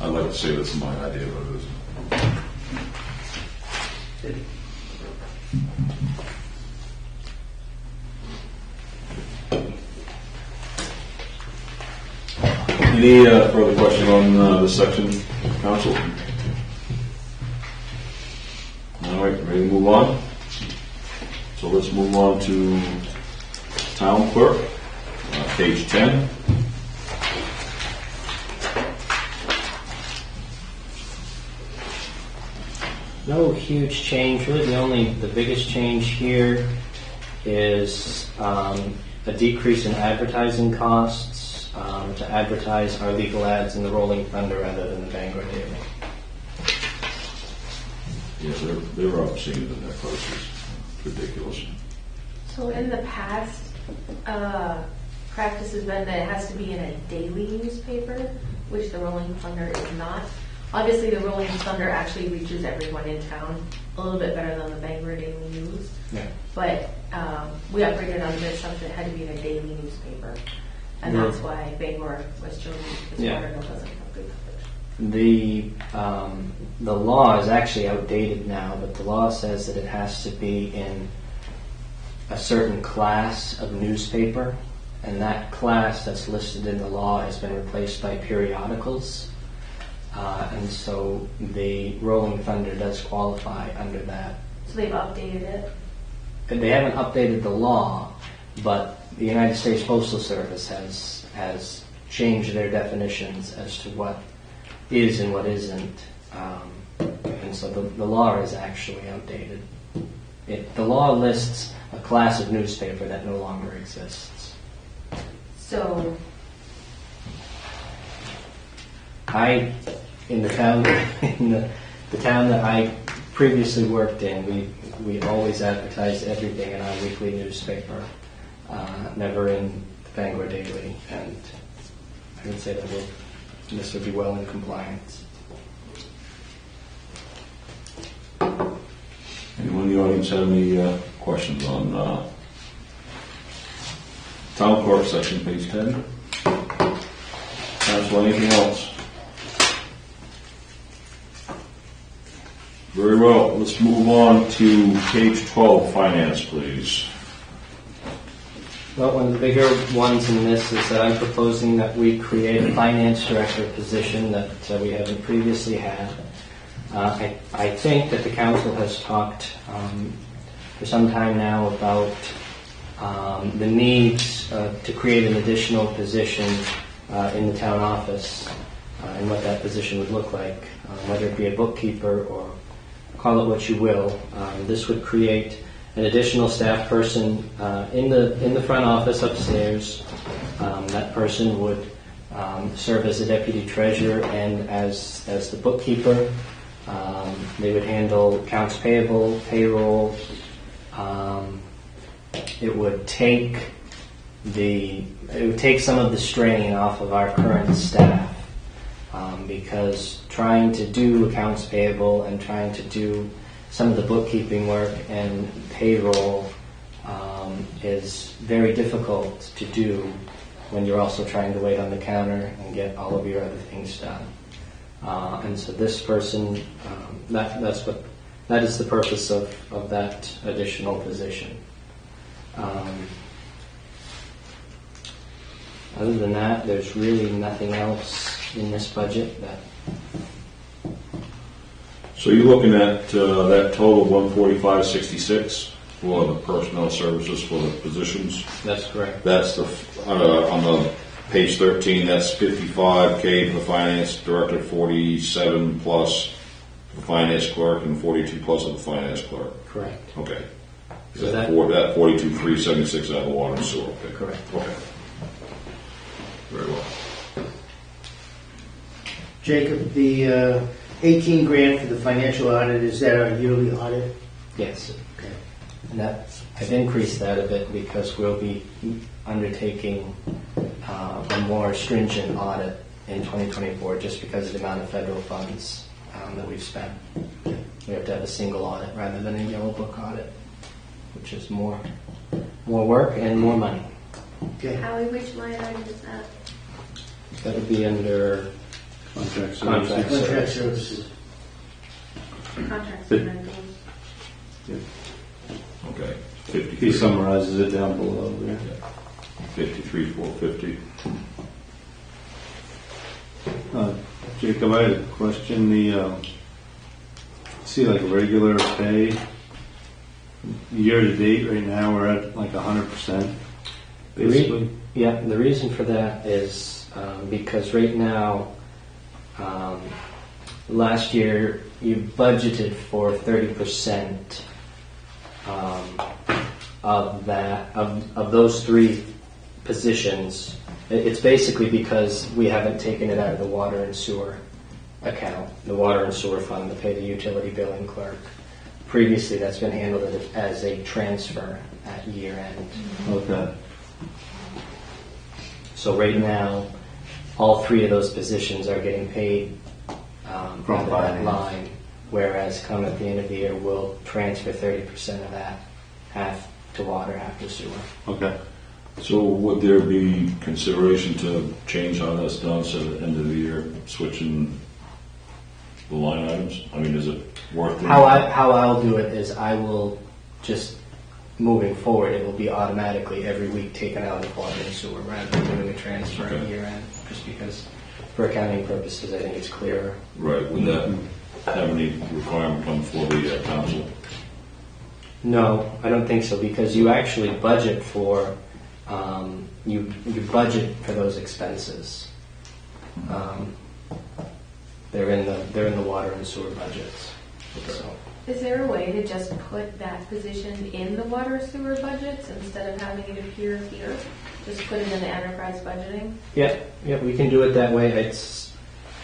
I'd like to say that's my idea, but it isn't. Any further question on this section, Council? All right, ready to move on? So let's move on to Town Clerk, page 10.
No huge change, really. The biggest change here is a decrease in advertising costs to advertise our legal ads in the Rolling Thunder rather than the Bangor Daily.
Yeah, they're obscene in their prices. Ridiculous.
So in the past, practice has been that it has to be in a daily newspaper, which the Rolling Thunder is not. Obviously, the Rolling Thunder actually reaches everyone in town a little bit better than the Bangor Daily News.
Yeah.
But we operated under the assumption it had to be in a daily newspaper. And
Yeah.
that's why Bangor was chosen, because
Yeah.
Waterville doesn't have good coverage.
The law is actually outdated now, but the law says that it has to be in a certain class of newspaper. And that class that's listed in the law has been replaced by periodicals. And so the Rolling Thunder does qualify under that.
So they've updated it.
And they haven't updated the law, but the United States Postal Service has changed their definitions as to what is and what isn't. And so the law is actually outdated. The law lists a class of newspaper that no longer exists.
So,
In the town, in the town that I previously worked in, we always advertised everything in our weekly newspaper, never in the Bangor Daily, and I would say that this would be well in compliance.
Anyone in the audience have any questions on Town Clerk, section page 10? Council, anything else? Very well, let's move on to page 12, finance, please.
Well, one of the bigger ones in this is that I'm proposing that we create a finance director position that we haven't previously had. I think that the council has talked for some time now about the need to create an additional position in the town office and what that position would look like, whether it be a bookkeeper or call it what you will. This would create an additional staff person in the front office upstairs. That person would serve as the deputy treasurer and as the bookkeeper. They would handle accounts payable, payroll. It would take some of the strain off of our current staff, because trying to do accounts payable and trying to do some of the bookkeeping work and payroll is very difficult to do when you're also trying to wait on the counter and get all of your other things done. And so this person, that is the purpose of that additional position. Other than that, there's really nothing else in this budget that.
So you're looking at that total of 145.66 for the personnel services for the positions.
That's correct.
That's on the page 13. That's 55K for the finance director, 47 plus for the finance clerk, and 42 plus of the finance clerk.
Correct.
Okay.
So
that 42,376 out of the water and sewer. Okay.
Correct.
Okay. Very well.
Jacob, the 18 grand for the financial audit, is that our yearly audit?
Yes.
Okay.
And I've increased that a bit because we'll be undertaking a more stringent audit in 2024 just because of the amount of federal funds that we've spent. We have to have a single audit rather than a yellow book audit, which is more work and more money.
Okay.
Howie, which line item is that?
That would be under
Contract
Contract.
Contract services.
Contracts and rentals.
Okay.
He
53.
summarizes it down below there.
53,450.
Jacob, I had a question. See, like regular pay, year to date right now, we're at like 100%, basically.
Yeah, the reason for that is because right now, last year you budgeted for 30% of those three positions. It's basically because we haven't taken it out of the water and sewer account, the water and sewer fund, to pay the utility billing clerk. Previously, that's been handled as a transfer at year end.
Okay.
So right now, all three of those positions are getting paid
From
out of that
finance.
line, whereas come at the end of the year, we'll transfer 30% of that, half to water, half to sewer.
Okay.
So would there be consideration to change how that's done so at the end of the year, switching the line items? I mean, is it worth it?
How I'll do it is I will just moving forward, it will be automatically every week taken out of water and sewer rather than doing a transfer at
Okay.
year end, just because for accounting purposes, I think it's clearer.
Right, would that have any requirement come for the council?
No, I don't think so, because you actually budget for, you budget for those expenses. They're in the water and sewer budgets. So,
Is there a way to just put that position in the water sewer budgets instead of having it appear here? Just put it in the enterprise budgeting?
yeah, we can do it that way. This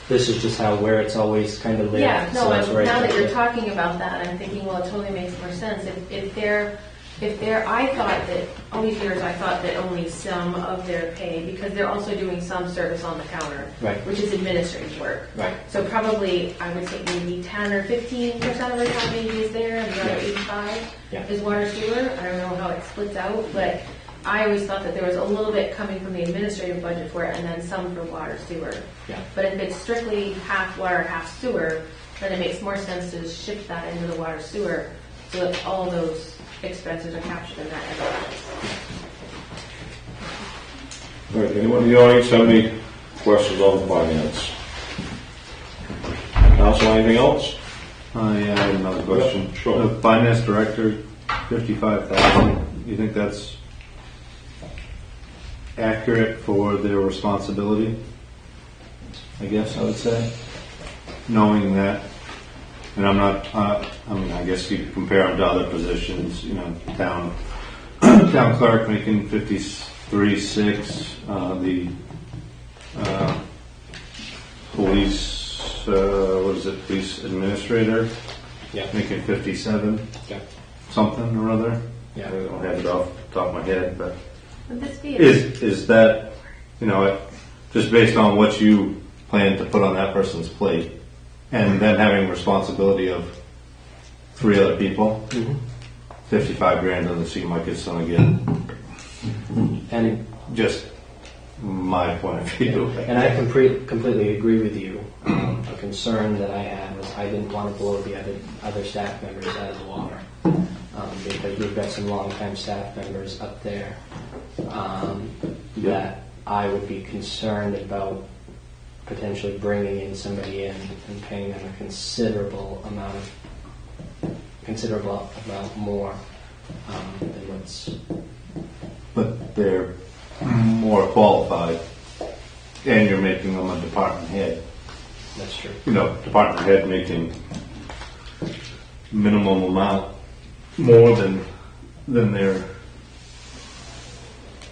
is just where it's always kind of lived.
Yeah, no,
so that's where I
now that
took
you're
it.
talking about that, I'm thinking, well, it totally makes more sense. If they're, I thought that, all these years, I thought that only some of their pay, because they're also doing some service on the counter.
Right.
Which is administrative work.
Right.
So probably, I would say maybe 10 or 15% of our time maybe is there, and the other
Yeah.
85
Yeah.
is water sewer. I don't know how it splits out, but I always thought that there was a little bit coming from the administrative budget for it, and then some for water sewer.
Yeah.
But if it's strictly half water, half sewer, then it makes more sense to shift that into the water sewer so that all those expenses are captured in that enterprise.
All right, anyone in the audience have any questions on finance? Council, anything else?
I have another question.
Yeah, sure.
The finance director, 55,000. You think that's accurate for their responsibility? I guess I would say, knowing that, and I'm not. I guess you could compare them to other positions. You know, town clerk making 53.6. The police, police administrator
Yeah.
making 57
Yeah.
something or other.
Yeah.
I don't have it off the top of my head, but
Would this be
is that, just based on what you plan to put on that person's plate, and then having responsibility of 3 other people, 55 grand doesn't seem like it's gonna get,
And
just my point of view.
And I completely agree with you. A concern that I had was I didn't want to blow the other staff members out of the water, because we've got some longtime staff members up there that I would be concerned about potentially bringing in somebody in and paying them a considerable amount more than what's.
But they're more qualified, and you're making them a department head.
That's true.
Department head making minimum amount more than their,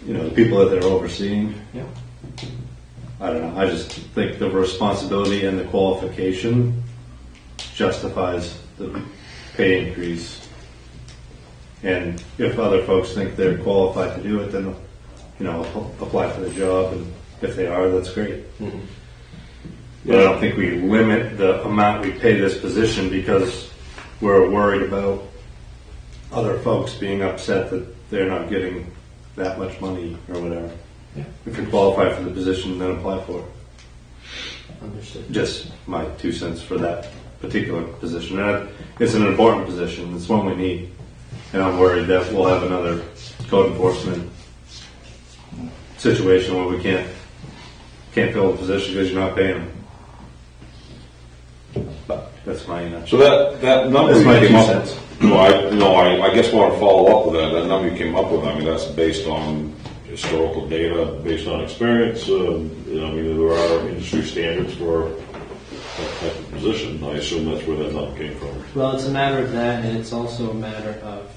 the people that they're overseeing.
Yeah.
I don't know. I just think the responsibility and the qualification justifies the pay increase. And if other folks think they're qualified to do it, then, apply for the job. And if they are, that's great.
Mm-hmm.
But I don't think we limit the amount we pay this position because we're worried about other folks being upset that they're not getting that much money or whatever.
Yeah.
If you're qualified for the position, then apply for it.
Understood.
Just my 2 cents for that particular position. And it's an important position. It's one we need. And I'm worried that we'll have another code enforcement situation where we can't fill the position because you're not paying them. But that's my
So that number
That's
you
my
came
2
up
cents.
I guess I want to follow up with that. That number you came up with, that's based on historical data, based on experience. There are industry standards for that type of position. I assume that's where that number came from.
Well, it's a matter of that, and it's also a matter of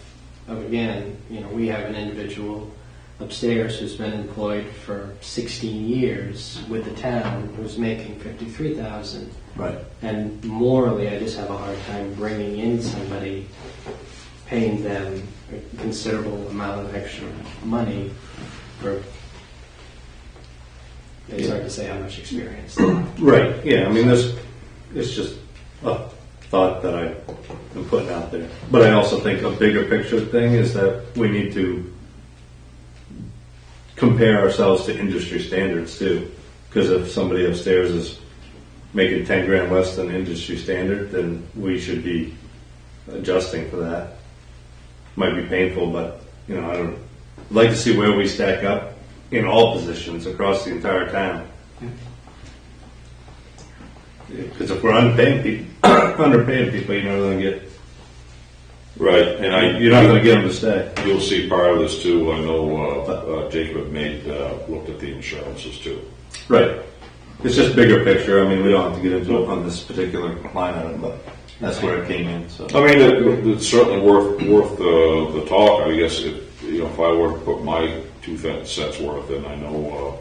again, we have an individual upstairs who's been employed for 16 years with the town who's making $53,000.
right.
And morally, I just have a hard time bringing in somebody, paying them a considerable amount of extra money for. It's hard to say how much experience.
Right. Yeah. This it's just a thought that I'm putting out there. But I also think a bigger picture thing is that we need to compare ourselves to industry standards too. Because if somebody upstairs is making 10 grand less than industry standard, then we should be adjusting for that. might be painful, but, you know, I'd like to see where we stack up in all positions across the entire town. Because if we're underpaying people, you're not going to get,
Right, and
you're not going to get them to stay.
you'll see part of this too. I know Jacob made looked at the insurances too.
Right. It's just bigger picture. I mean, we don't have to get into it on this particular line item, but that's where it came in. So
I mean, it's certainly worth the talk. I guess if I were to put my 2 cents worth in, I know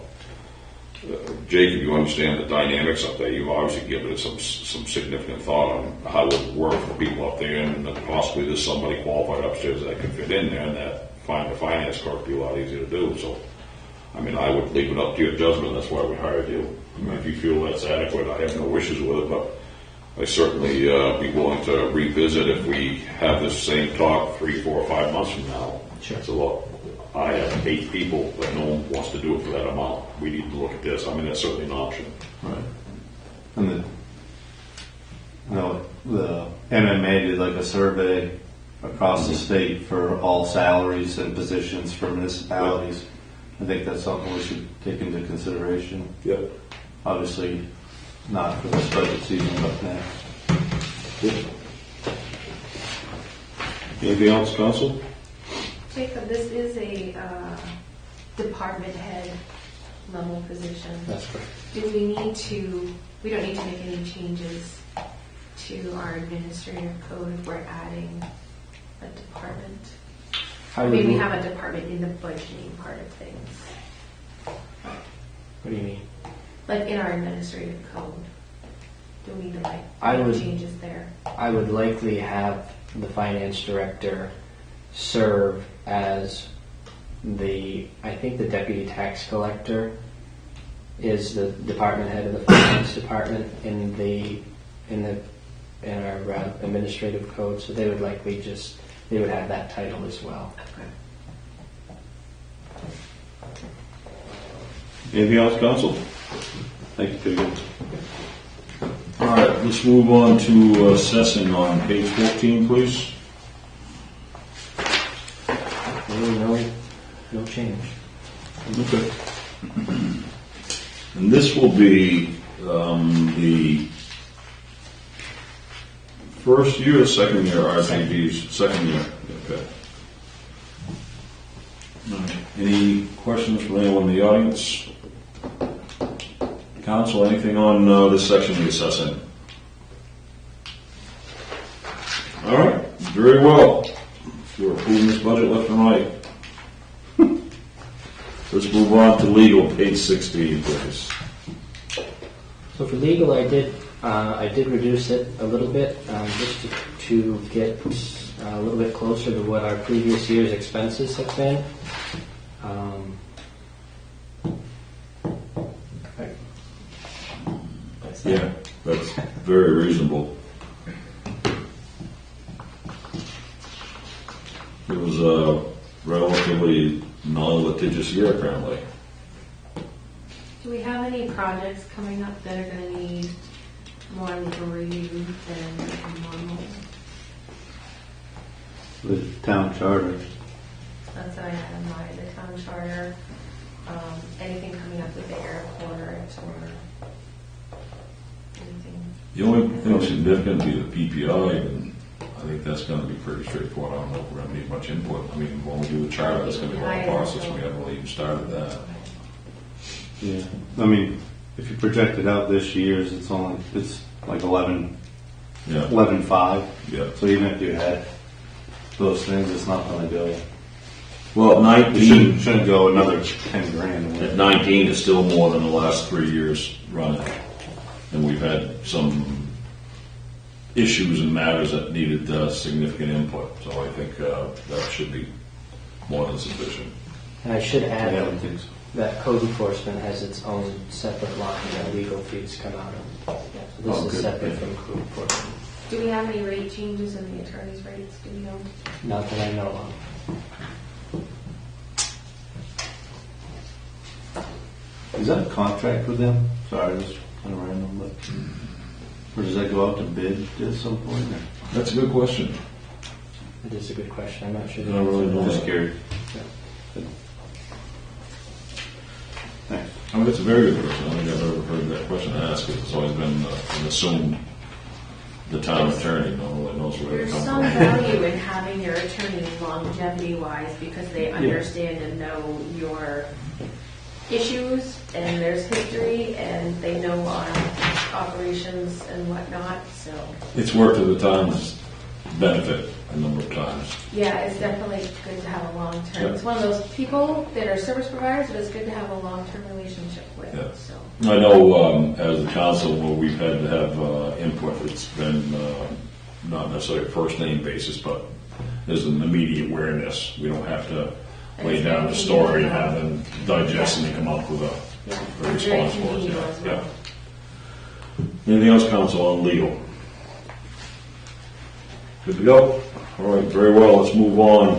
Jacob, you understand the dynamics up there. You've obviously given it some significant thought on how it would work for people up there, and that possibly there's somebody qualified upstairs that could fit in there, and that the finance clerk would be a lot easier to do. So, I mean, I would leave it up to your judgment. That's why we hired you. I mean, if you feel that's adequate, I have no issues with it, but I certainly be willing to revisit if we have this same talk 3, 4, or 5 months from now.
Sure.
So, look, I have 8 people, but no one wants to do it for that amount. We need to look at this. I mean, that's certainly an option.
right. And the MMA did like a survey across the state for all salaries and positions for municipalities. I think that's something we should take into consideration.
Yep.
Obviously, not for this budget season, but next.
Anything else, Council?
Jacob, this is a department head level position.
That's correct.
Do we don't need to make any changes to our administrative code if we're adding a department? I mean, we have a department in the budgeting part of things.
What do you mean?
Like in our administrative code. Do we need to
I
make
would-
changes there?
I would likely have the finance director serve as I think the deputy tax collector is the department head of the finance department in our administrative code, so they would likely they would have that title as well.
Okay.
Anything else, Council?
Thank you, Peter.
All right, let's move on to assessing on page 14, please.
Really no change.
Okay. And this will be the first year or second year RTD's second year. Okay. All right. Any questions from anyone in the audience? Council, anything on this section of the assessing? All right, very well. We're approving this budget left and right. Let's move on to legal, page 16, please.
So for legal, I did reduce it a little bit just to get a little bit closer to what our previous year's expenses have been.
Yeah, that's very reasonable. It was a relatively non-litigious year, apparently.
Do we have any projects coming up that are going to need more legal review than normal?
The town charter.
That's what I had in mind, the town charter, anything coming up with the airport or anything.
The only thing significant would be the PPI, and I think that's going to be pretty straightforward. I don't know if we're going to need much input. I mean, when we do the charter, that's going to be a long process. We haven't really even started that.
Yeah. I mean, if you project it out this year's, it's like 11.5.
Yeah.
So even if you had those things, it's not going to go.
Well,
It
19
shouldn't go another 10 grand.
at 19 is still more than the last 3 years running, and we've had some issues and matters that needed significant input. So I think that should be more than sufficient.
And I should add
I don't think so.
that code enforcement has its own separate line that legal fees come out of. So this
Oh,
is
good.
separate from code enforcement.
Do we have any rate changes in the attorney's rates? Do we know?
Not that I know of.
Is that a contract with them? Sorry, just kind of random, but. Or does that go out to bid at some point? Or?
That's a good question.
It is a good question. I'm not sure.
I don't really know.
Just curious. Thanks.
I mean, it's a very good question. I don't think I've ever heard that question asked. It's always been an assumed the town attorney normally knows where they
There's
come
some
from.
value in having your attorney longevity-wise because they understand and know your issues and there's history and they know on operations and whatnot, so.
It's worked to the town's benefit a number of times.
Yeah, it's definitely good to have a long-term.
Yeah.
It's one of those people that are service providers, but it's good to have a long-term relationship with,
Yeah.
so.
I know as a council where we've had to have input, it's been not necessarily a first name basis, but there's an immediate awareness. We don't have to lay down the story and have them digest and then come up with a
Yeah,
a
it's very
response for it.
convenient as well.
Yeah. Anything else, council, on legal? Good to go? All right, very well, let's move on.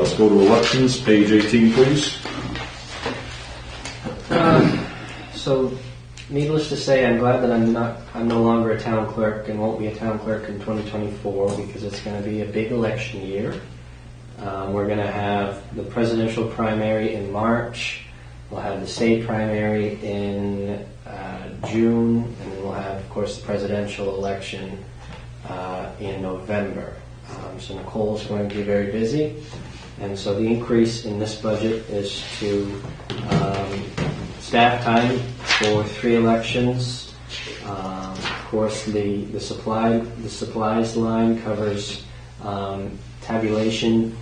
Let's go to elections, page 18, please.
So, needless to say, I'm glad that I'm no longer a town clerk and won't be a town clerk in 2024 because it's going to be a big election year. We're going to have the presidential primary in March. We'll have the state primary in June, and then we'll have, of course, the presidential election in November. So Nicole's going to be very busy, and so the increase in this budget is to staff time for 3 elections. Of course, the supplies line covers tabulator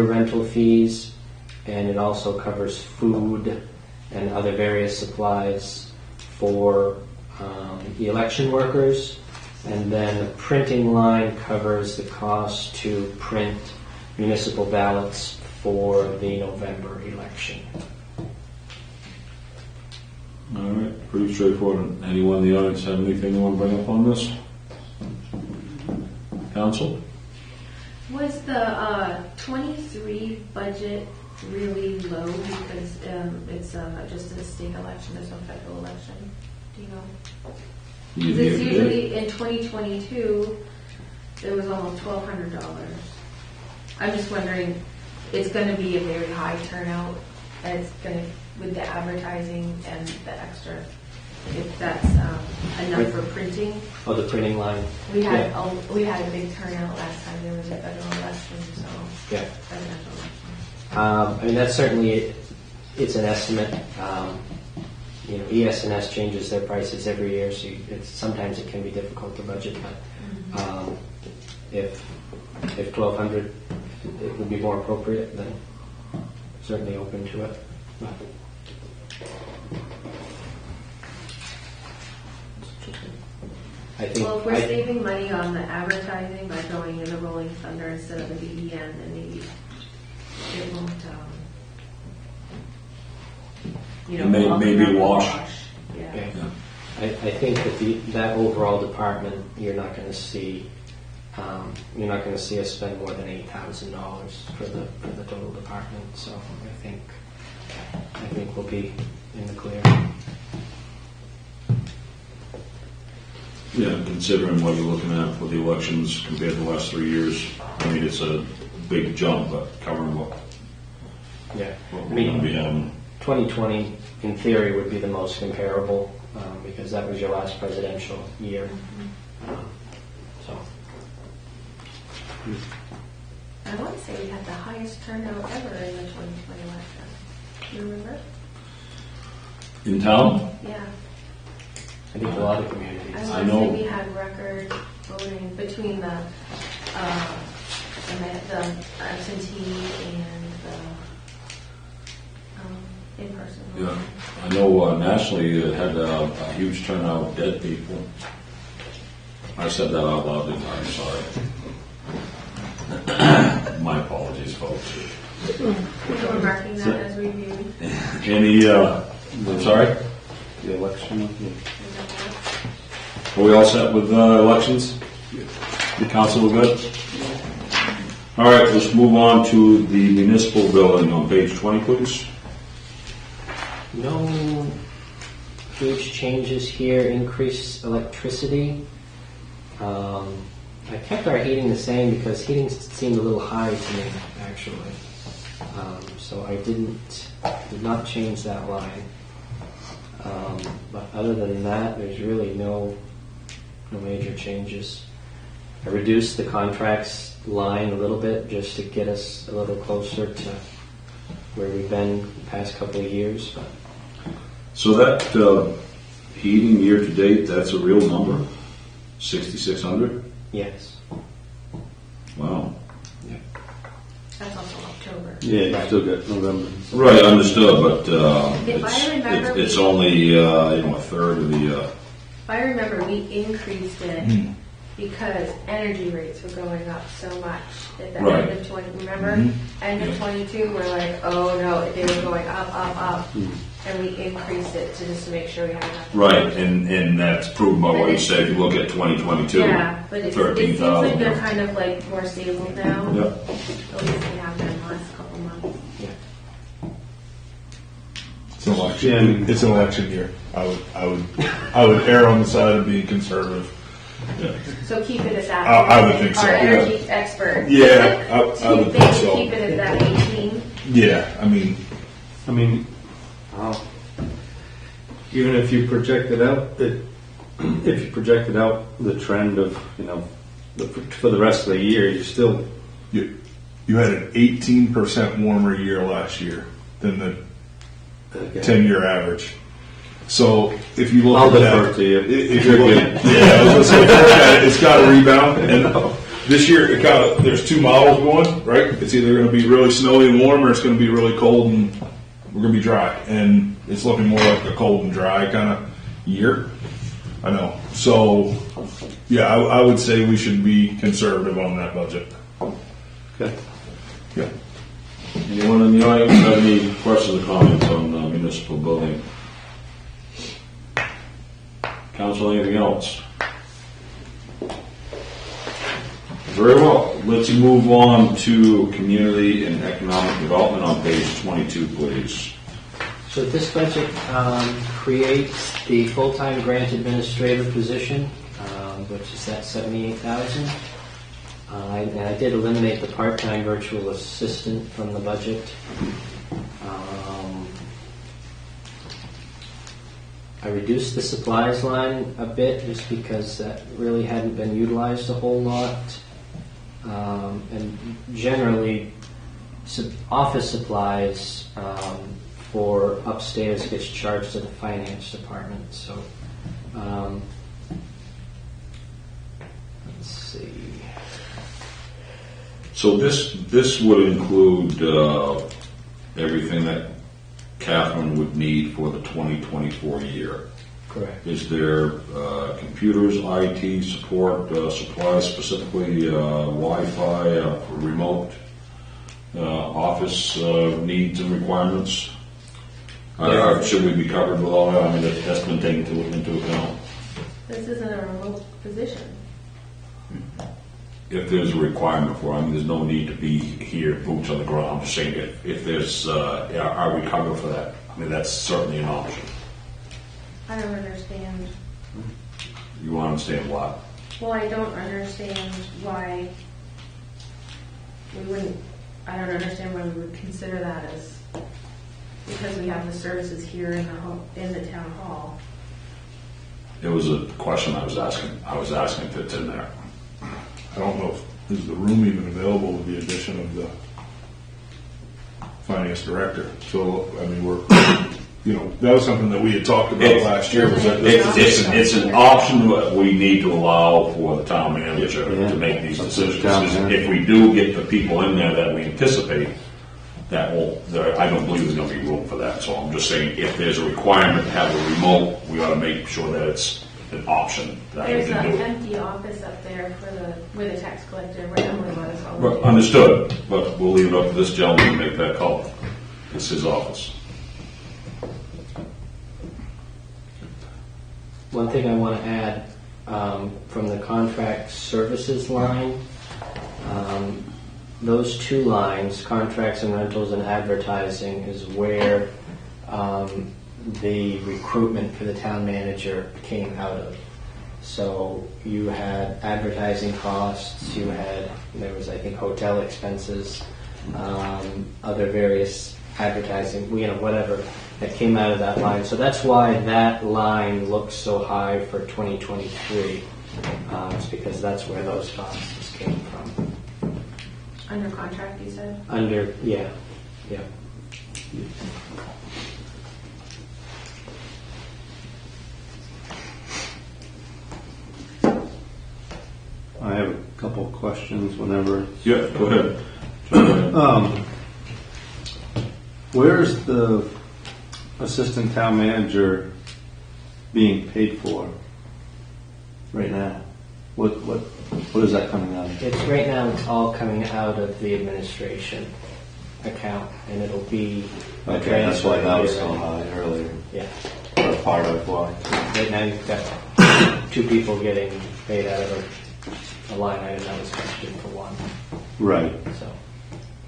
rental fees, and it also covers food and other various supplies for the election workers. And then the printing line covers the cost to print municipal ballots for the November election.
All right, pretty straightforward. Anyone in the audience have anything they want to bring up on this? Council?
Was the 23 budget really low because it's just a state election, there's no federal election? Do you know? Because it's usually in 2022, it was almost $1,200. I'm just wondering, it's going to be a very high turnout, and it's going to, with the advertising and the extra, if that's enough for printing.
Oh, the printing line.
We had a big turnout last time there was a federal election, so
Yeah.
presidential election.
I mean, that's certainly, it's an estimate. ES&S changes their prices every year, so sometimes it can be difficult to budget, but if 1,200 it would be more appropriate, then certainly open to it. But I think
Well, if we're saving money on the advertising by going in the Rolling Thunder instead of the BEN, then maybe it won't,
Maybe wash.
Yeah.
yeah. I think that that overall department, you're not going to see us spend more than $8,000 for the total department. So I think we'll be in the clear.
Yeah, considering what you're looking at for the elections compared to the last 3 years, I mean, it's a big jump, but covering what
Yeah.
we're going to be having.
2020, in theory, would be the most comparable because that was your last presidential year. So.
I want to say we had the highest turnout ever in the 2020 election. You remember?
In town?
Yeah.
I think a lot of communities.
I
know.
want to say we had record voting between the absentee and the in-person
Yeah.
voting.
I know nationally it had a huge turnout of dead people. I said that out loud, didn't I? I'm sorry. My apologies, folks.
We're marking that as reviewed.
Any, I'm sorry?
The election.
Are we all set with elections? The council are good? All right, let's move on to the municipal building on page 20, please.
No huge changes here. Increased electricity. I kept our heating the same because heating seemed a little high to me, actually. So I did not change that line. But other than that, there's really no major changes. I reduced the contracts line a little bit just to get us a little closer to where we've been the past couple of years. But
So that heating year to date, that's a real number? 6,600?
yes.
Wow.
That's also October.
Yeah, you still got November.
Right, understood, but
If I remember,
it's only a third of the.
If I remember, we increased it because energy rates were going up so much at the
Right.
end of 20. Remember, end of 22, we're like, oh no, they were going up, and we increased it just to make sure we had enough.
Right, and that's proven by what you said. If you look at 2022,
Yeah, but it seems like
13,000.
they're kind of like more stable now.
Yep.
At least they have been the last couple months.
It's an election. It's an election year. I would err on the side of being conservative.
So keep it at that.
I would think so,
Our
yeah.
energy expert.
Yeah, I would think so.
Keep it at that 18.
Yeah, I mean,
Even if you projected out if you projected out the trend of for the rest of the year, you still
you had an 18% warmer year last year than the 10-year average. So if you look
I'll
at
defer
that,
to you.
if you look at, I was gonna say, if you look at it, it's got to rebound. And this year, there's two models going, right? It's either going to be really snowy and warm, or it's going to be really cold and we're going to be dry. And it's looking more like a cold and dry kind of year. I know. So, yeah, I would say we should be conservative on that budget.
Okay.
Yeah.
Anyone in the audience have any questions or comments on municipal building? Council, anything else? Very well. Let's move on to community and economic development on page 22, please.
So this budget creates the full-time grant administrator position, which is at $78,000. And I did eliminate the part-time virtual assistant from the budget. I reduced the supplies line a bit just because that really hadn't been utilized a whole lot. And generally, office supplies for upstairs gets charged to the finance department. So, let's see.
So this would include everything that Catherine would need for the 2024 year.
Correct.
Is there computers, IT support, supplies, specifically Wi-Fi, remote office needs and requirements? Should we be covered with all that? I mean, that's been taken into account.
This isn't a remote position.
If there's a requirement for it, I mean, there's no need to be here, boots on the ground. I'm just saying, if there's, are we covered for that? I mean, that's certainly an option.
I don't understand.
You want to understand what?
Well, I don't understand why we wouldn't. I don't understand why we would consider that as because we have the services here in the town hall.
It was a question I was asking. I was asking if it's in there.
I don't know if is the room even available with the addition of the finance director. So, I mean, that was something that we had talked about last year. Was that
It's an option that we need to allow for the town manager
Yeah.
to make these
That's what
decisions.
the town
Because
manager-
if we do get the people in there that we anticipate, I don't believe there's going to be room for that. So I'm just saying, if there's a requirement to have a remote, we ought to make sure that it's an option that we
There's
can
an
do it.
empty office up there where the tax collector, where Emily was. all
But
day.
understood, but we'll leave it up to this gentleman to make that call. It's his office.
One thing I want to add, from the contract services line, those two lines, contracts and rentals and advertising, is where the recruitment for the town manager came out of. So you had advertising costs, there was, I think, hotel expenses, other various advertising, whatever that came out of that line. So that's why that line looks so high for 2023. It's because that's where those costs came from.
Under contract, you said?
Yeah.
I have a couple of questions whenever.
Yeah, go ahead.
Where's the assistant town manager being paid for right now? What is that coming out of?
It's right now. It's all coming out of the administration account, and it'll be a
Okay, that's why that was so
transfer
high earlier.
Yeah.
Or part of why.
Right now you've got two people getting paid out of a line item that was budgeted for one.
Right.
So,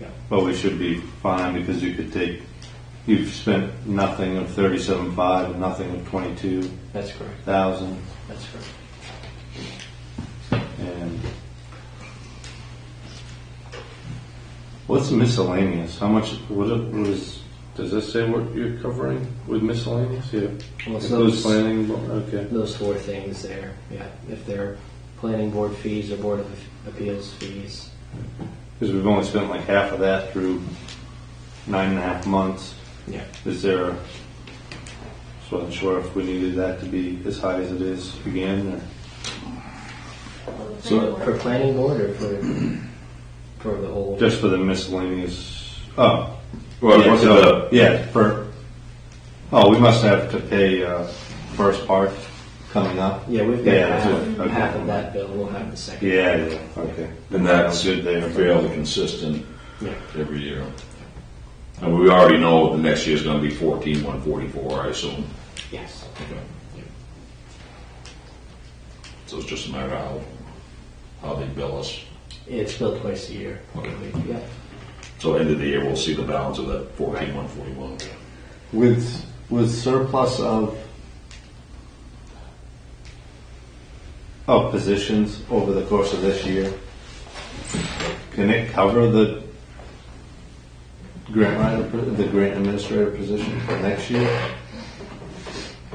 yeah,
But we should be fine because you've spent nothing of 37.5 and nothing of 22,000.
that's correct. That's correct.
And what's miscellaneous? How much? What is? Does this say what you're covering with miscellaneous? Yeah.
Well,
Includes
those-
planning. Okay.
Those four things there. Yeah, if they're planning board fees or board of appeals fees.
Because we've only spent like half of that through 9.5 months.
Yeah.
Is there? So I'm sure if we needed that to be as high as it is again. Or,
So for planning board or for the whole?
just for the miscellaneous. Oh.
Well,
Yeah,
what's
so, yeah, we must have to pay first part coming up.
Yeah, we've got
Yeah, that's it. Okay.
half of that bill. We'll have the second.
Yeah, okay.
And that's
good there.
fairly consistent
Yeah.
every year. And we already know the next year's gonna be 14,144, I assume.
Yes.
Okay. So it's just a matter of how they bill us.
It's billed twice a year.
Okay.
Yeah.
So end of the year, we'll see the balance of that 14,141.
With surplus of positions over the course of this year, can it cover the grant administrator position for next year?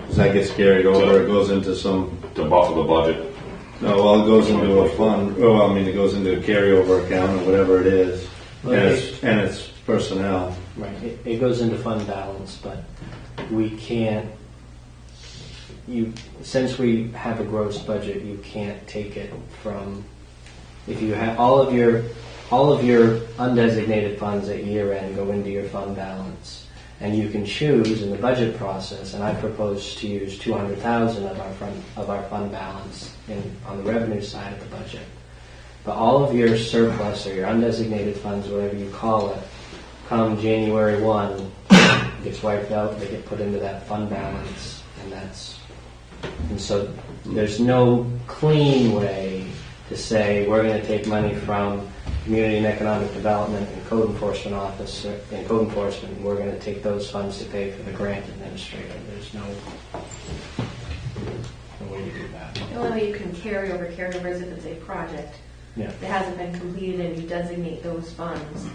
Does that get carried over? It goes into some.
To buffer the budget.
No, well, it goes into a fund. Well, I mean, it goes into a carryover account or whatever it is,
Well,
and it's personnel.
Right. It goes into fund balance, but we can't. Since we have a gross budget, you can't take it from. If you have all of your undesignated funds at year end go into your fund balance, and you can choose in the budget process. And I propose to use 200,000 of our fund balance on the revenue side of the budget. But all of your surplus or your undesignated funds, whatever you call it, come January 1, gets wiped out. They get put into that fund balance, and so there's no clean way to say we're going to take money from Community and Economic Development and Code Enforcement Office and Code Enforcement. And we're going to take those funds to pay for the grant administrator. There's no way to do that.
The only way you can carry over is if it's a project
Yeah.
that hasn't been completed and you designate those funds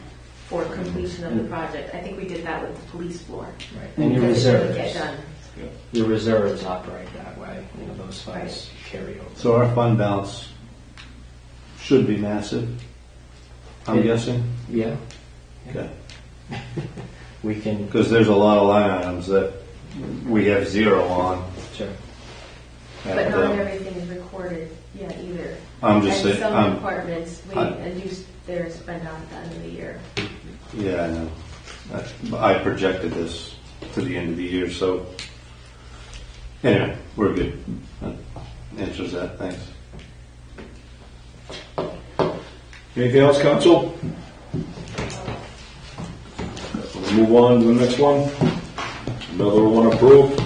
for completion of the project. I think we did that with the police floor.
Right. And your
Because it didn't
reserves.
get done.
Your reserves operate that way. Those funds carry over.
So our fund balance should be massive, I'm guessing?
Yeah.
Okay.
We can.
Because there's a lot of line items that we have zero on.
Sure.
But
And,
not everything is recorded yet either.
I'm just
And
saying,
some departments, we
I-
induce their spend on at the end of the year.
yeah, I know. I projected this to the end of the year, so anyway, we're good. That answers that, thanks.
Anything else, council? We'll move on to the next one. Another one approved.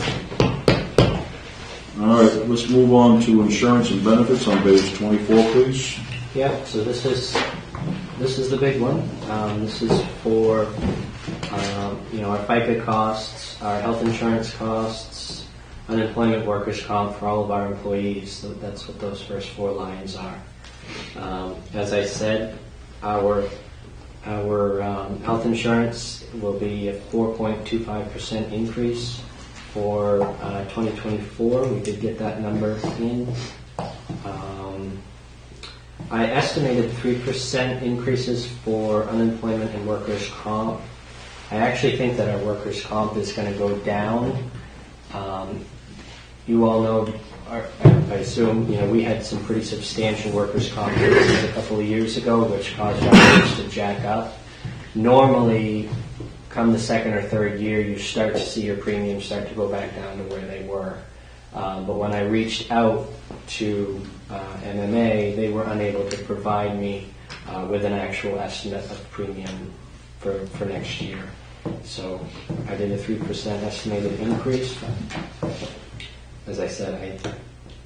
All right, let's move on to insurance and benefits on page 24, please.
Yeah. So this is the big one. This is for our FICA costs, our health insurance costs, unemployment workers' comp for all of our employees. So that's what those first 4 lines are. As I said, our health insurance will be a 4.25% increase for 2024. We did get that number in. I estimated 3% increases for unemployment and workers' comp. I actually think that our workers' comp is going to go down. You all know, I assume, we had some pretty substantial workers' comp cases a couple of years ago, which caused our rates to jack up. Normally, come the second or third year, you start to see your premiums start to go back down to where they were. But when I reached out to MMA, they were unable to provide me with an actual estimate of premium for next year. So I did a 3% estimated increase. As I said,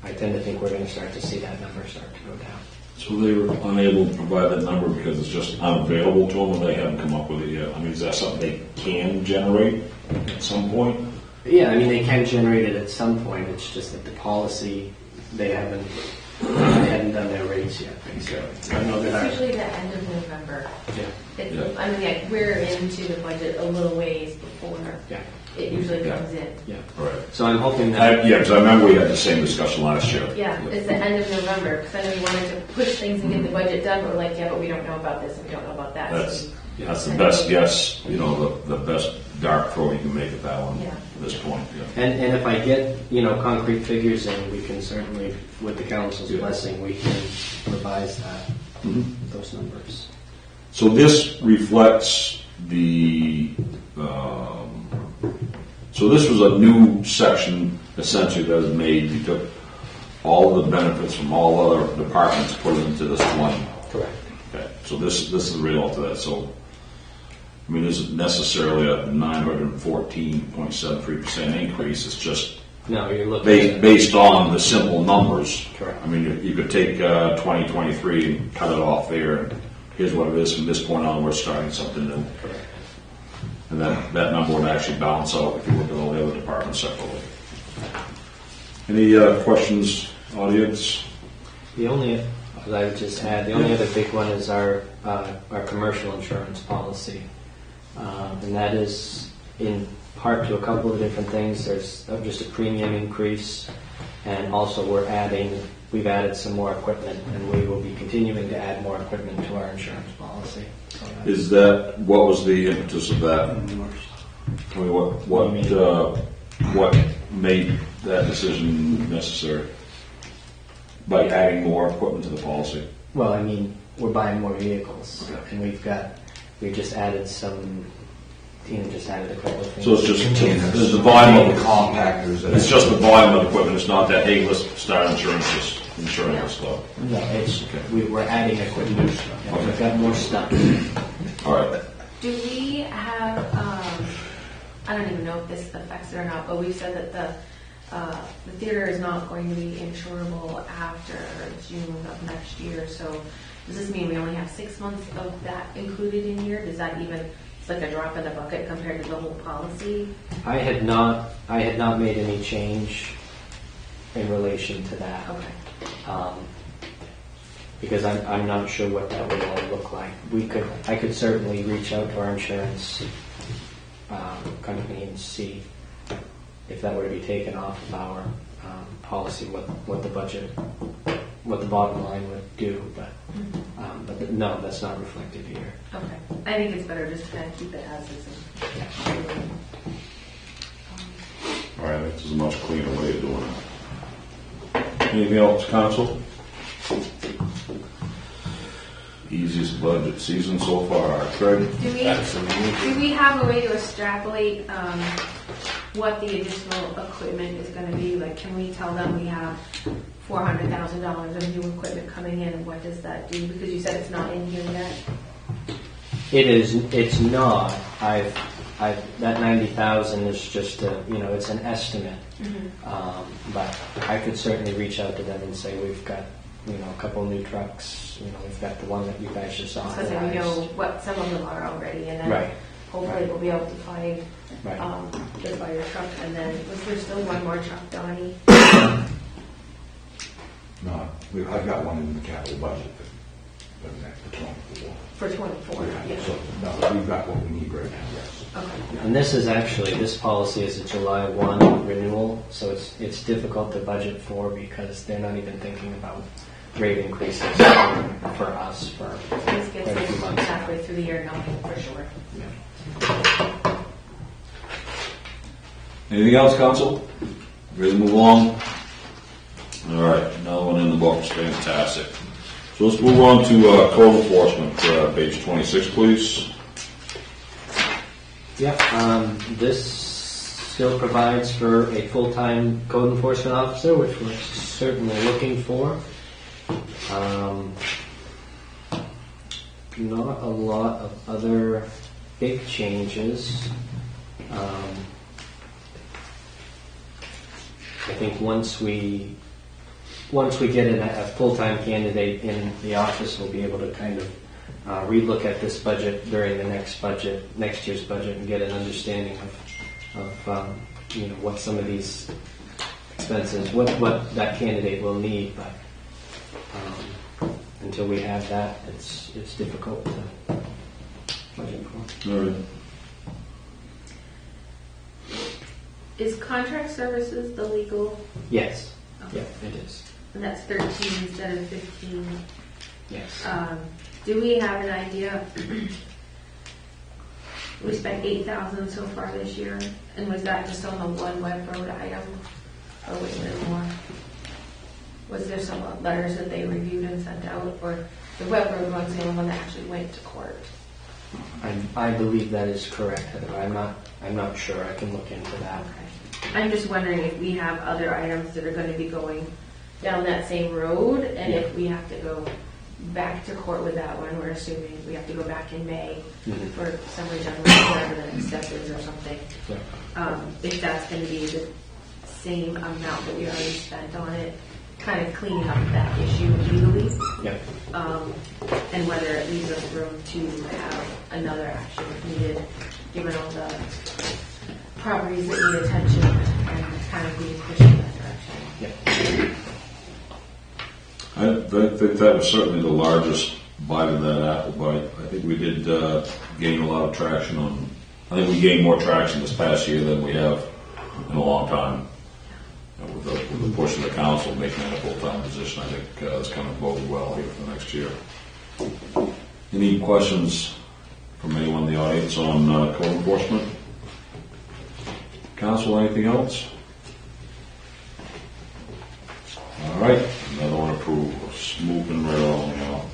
I tend to think we're going to start to see that number start to go down.
So they were unable to provide that number because it's just unavailable to them and they haven't come up with it yet. I mean, is that something they can generate at some point?
Yeah, I mean, they can generate it at some point. It's just that the policy, they hadn't done their rates yet, basically. I know that
It's usually the end of November.
Yeah.
Yeah.
I mean, we're into the budget a little ways before
Yeah.
it usually
Yeah.
comes in.
Yeah.
Right.
So I'm hoping that.
Because I remember we had the same discussion last year.
Yeah, it's the end of November, because I know we wanted to push things and get the budget done, but we're like, yeah, but we don't know about this and we don't know about that.
That's the best guess, the best dart throw you can make at that one
Yeah.
at this point. Yeah.
And if I get, concrete figures in, we can certainly, with the council's blessing, we can revise that, those numbers.
So this reflects so this was a new section essentially that was made. You took all the benefits from all other departments, put it into this one.
Correct.
Okay, so this is the result of that. So, I mean, this isn't necessarily a 914.73% increase. It's just
No, you're looking at.
based on the simple numbers.
Correct.
I mean, you could take 2023 and cut it off there. And here's what it is from this point on. We're starting something new.
Correct.
And that number would actually balance out if you look at all the other departments separately. Any questions, audience?
The only, as I would just add, the only other big one is our commercial insurance policy. And that is in part to a couple of different things. There's just a premium increase, and also we've added some more equipment, and we will be continuing to add more equipment to our insurance policy. So
What was the impetus of that? I mean, what made that decision necessary? By adding more equipment to the policy?
Well, I mean, we're buying more vehicles, and we've just added some. Tina just added a couple of things.
So it's just the volume of
compactors.
It's just the volume of equipment. It's not that, hey, let's start insuring this stuff.
No, we're adding equipment.
Okay.
We've got more stuff.
All right.
Do we have, I don't even know if this affects it or not, but we've said that the theater is not going to be insurable after June of next year. So does this mean we only have 6 months of that included in here? Does that even, it's like a drop in the bucket compared to the whole policy?
I had not made any change in relation to that.
Okay.
Because I'm not sure what that would all look like. I could certainly reach out to our insurance company and see if that were to be taken off of our policy, what the budget, what the bottom line would do. But no, that's not reflected here.
Okay. I think it's better just to kind of keep it as is.
All right, this is a much cleaner way of doing it. Anything else, council? Easiest budget season so far. Craig?
Do we have a way to extrapolate what the additional equipment is going to be? Like, can we tell them we have $400,000 of new equipment coming in, and what does that do? Because you said it's not in here yet.
It's not. That 90,000 is just it's an estimate. But I could certainly reach out to them and say we've got a couple new trucks. We've got the one that you guys just saw.
So that we know what some of them are already, and then
Right.
hopefully we'll be able to find,
Right.
the fire truck, and then, was there still one more truck, Donnie?
No, I've got one in the capital budget for the next, for 24.
For 24, yeah.
So, no, we've got what we need right now, yes.
Okay.
And this is actually, this policy is a July 1 renewal, so it's difficult to budget for because they're not even thinking about rate increases for us for
This gets
quite a few
us
months.
halfway through the year, no, for sure.
Anything else, council? Ready to move along? All right, another one in the books, fantastic. So let's move on to code enforcement, page 26, please.
Yep, this still provides for a full-time code enforcement officer, which we're certainly looking for. Not a lot of other big changes. I think once we get a full-time candidate in the office, we'll be able to kind of relook at this budget during the next year's budget, and get an understanding of what some of these expenses, what that candidate will need. But until we have that, it's difficult to budget for.
All right.
Is contract services the legal,
Yes, yeah, it is.
and that's 13 instead of 15?
Yes.
Do we have an idea? We spent $8,000 so far this year, and was that just on the one web road item, or was there more? Was there some letters that they reviewed and sent out, or the web road one's the only one that actually went to court?
I believe that is correct, Heather. I'm not sure. I can look into that.
Okay. I'm just wondering if we have other items that are going to be going down that same road, and if we have to go back to court with that one. We're assuming we have to go back in May for summary judgment, whatever the next step is or something.
Yeah.
If that's going to be the same amount that we already spent on it, kind of cleaning up that issue legally,
Yeah.
and whether it leaves us room to have another action if needed, given all the properties that need attention and kind of being pushed in that direction.
Yeah.
I think that was certainly the largest bite of that apple bite. I think we did gain a lot of traction on, I think we gained more traction this past year than we have in a long time. With the push of the council making that a full-time position, I think it's kind of boded well here for the next year. Any questions from anyone in the audience on code enforcement? Council, anything else? All right, another one approved. Moving right along now.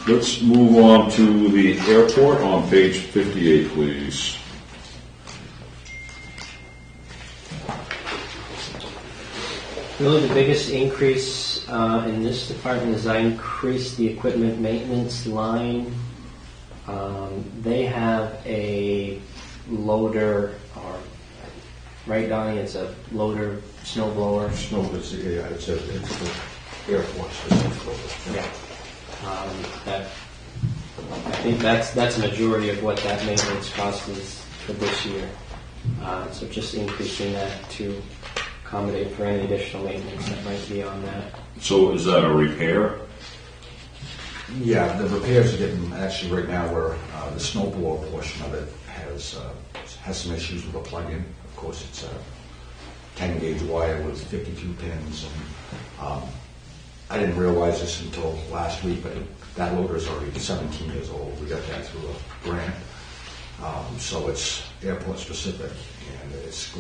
Let's move on to the airport on page 58, please.
Really, the biggest increase in this department is I increased the equipment maintenance line. They have a loader, or right, Donnie? It's a loader, snow blower.
No, it's the airport specifically.
Yeah. That, I think that's a majority of what that maintenance cost is for this year. So just increasing that to accommodate for any additional maintenance that might be on that.
So is that a repair?
Yeah, the repairs are getting, actually right now where the snow blower portion of it has some issues with the plug-in. Of course, it's a 10 gauge wire with 52 pins, and I didn't realize this until last week, but that loader is already 17 years old. We got that through a grant. So it's airport specific, and it's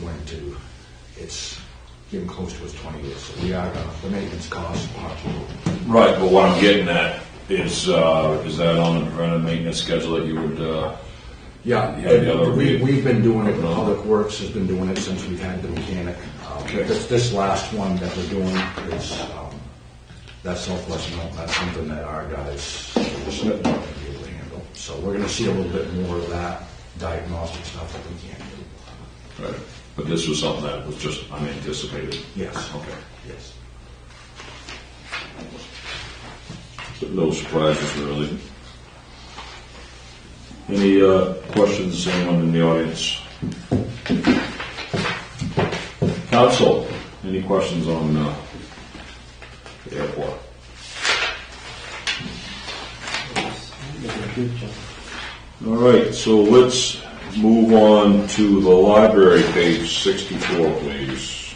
getting close to its 20 years. So we are the maintenance costs will have to.
Right, but what I'm getting at is that on the preventive maintenance schedule that you would?
Yeah, we've been doing it. Public Works has been doing it since we've had the mechanic.
Okay.
This last one that we're doing is that Southwest Milton. That's something that our guys are just not going to be able to handle. So we're going to see a little bit more of that diagnostic stuff that we can't do.
Right, but this was something that was just unanticipated.
Yes.
Okay.
Yes.
No surprises really. Any questions, anyone in the audience? Council, any questions on the airport? All right, so let's move on to the library, page 64, please.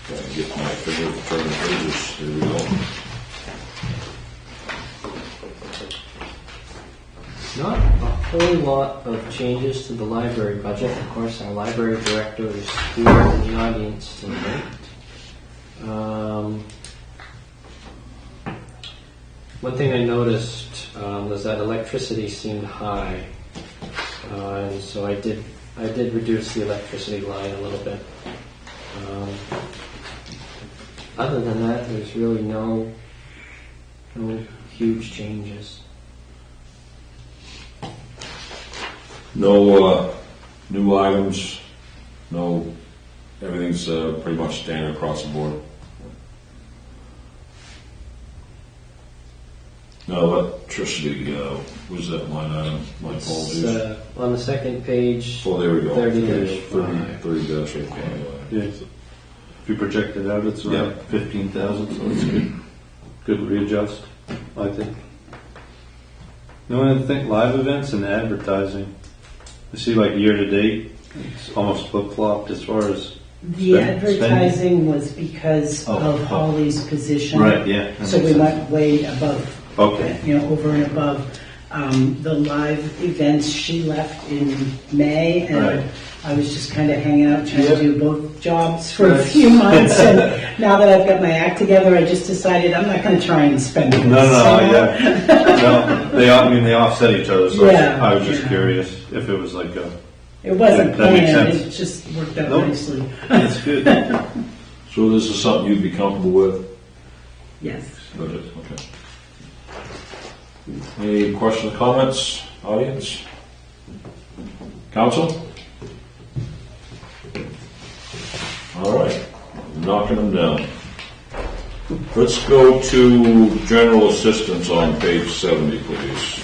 Gotta get my finger to turn the pages. Here we go.
Not a whole lot of changes to the library budget. Of course, our library director is here in the audience tonight. One thing I noticed was that electricity seemed high, and so I did reduce the electricity line a little bit. Other than that, there's really no huge changes.
No new items, no, everything's pretty much standard across the board. No electricity, was that line item? My apologies.
It's, on the second page,
Oh, there we go.
30-5.
30-5.
Yeah. If you project it out, it's around 15,000, so it's good. Good readjust, I think. The only thing, live events and advertising. I see like year to date, it's almost flip-flopped as far as
The advertising was because of Holly's position.
Right, yeah. that
So
makes
we
sense.
went way above,
Okay.
over and above. The live events, she left in May, and
Right.
I was just kind of hanging out, trying
Yep.
to do both jobs for a
Right.
few months. And now that I've got my act together, I just decided I'm not going to try and spend it.
No, yeah. No, they offset each other, so
Yeah,
I was just
yeah.
curious if it was like a,
It wasn't
That makes
planned,
sense.
it just worked out
Nope.
nicely.
that's good.
So this is something you'd be comfortable with?
Yes.
Okay. Any questions, comments, audience? Council? All right, knocking them down. Let's go to general assistance on page 70, please.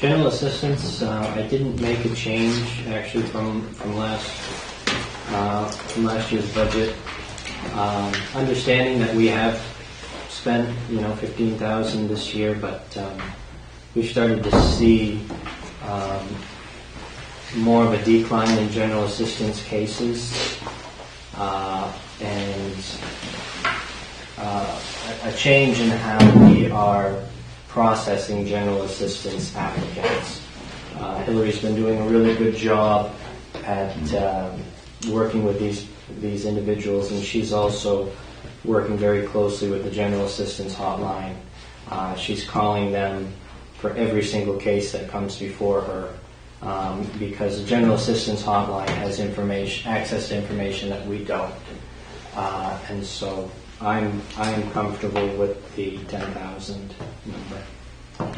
General assistance, I didn't make a change actually from last year's budget. Understanding that we have spent 15,000 this year, but we've started to see more of a decline in general assistance cases and a change in how we are processing general assistance applicants. Hillary's been doing a really good job at working with these individuals, and she's also working very closely with the general assistance hotline. She's calling them for every single case that comes before her, because the general assistance hotline has access to information that we don't, and so I'm comfortable with the 10,000 number.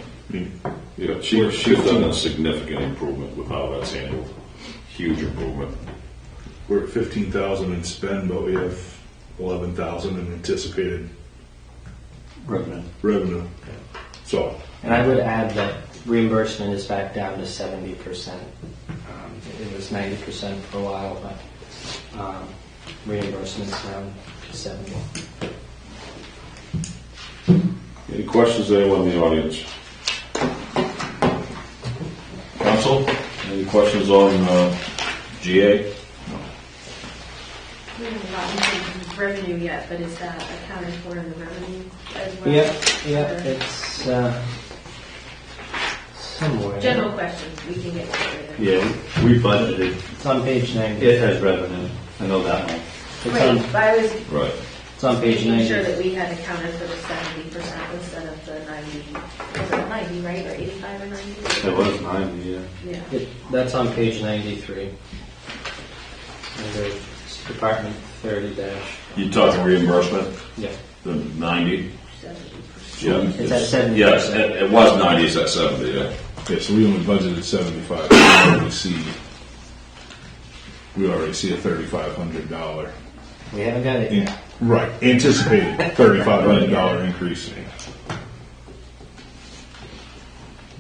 Yeah, she's done a significant improvement with how that's handled. Huge improvement.
We're at 15,000 in spend, but we have 11,000 in anticipated revenue. So,
And I would add that reimbursement is back down to 70%. It was 90% for a while, but reimbursement's down to 70.
Any questions, anyone in the audience? Council, any questions on GA?
We haven't gotten to revenue yet, but is that accounted for in the revenue as well?
Yeah, it's somewhere.
General questions, we can get to later.
Yeah, we budgeted.
It's on page 90.
It has revenue. I know that one.
It's
Right,
on,
but I was
Right.
it's on page
making
90.
sure that we had accounted for the 70% instead of the 90. Was it 90, right, or 85 or 90?
It was 90, yeah.
Yeah.
That's on page 93. Under Department 30 dash.
You talking reimbursement,
Yeah.
the 90?
70%.
Yeah.
It's at 70%.
Yes, it was 90, it's at 70, yeah.
okay, so we only budgeted 75. We already see we already see a $3,500.
We haven't got it yet.
Right, anticipated $3,500 increase.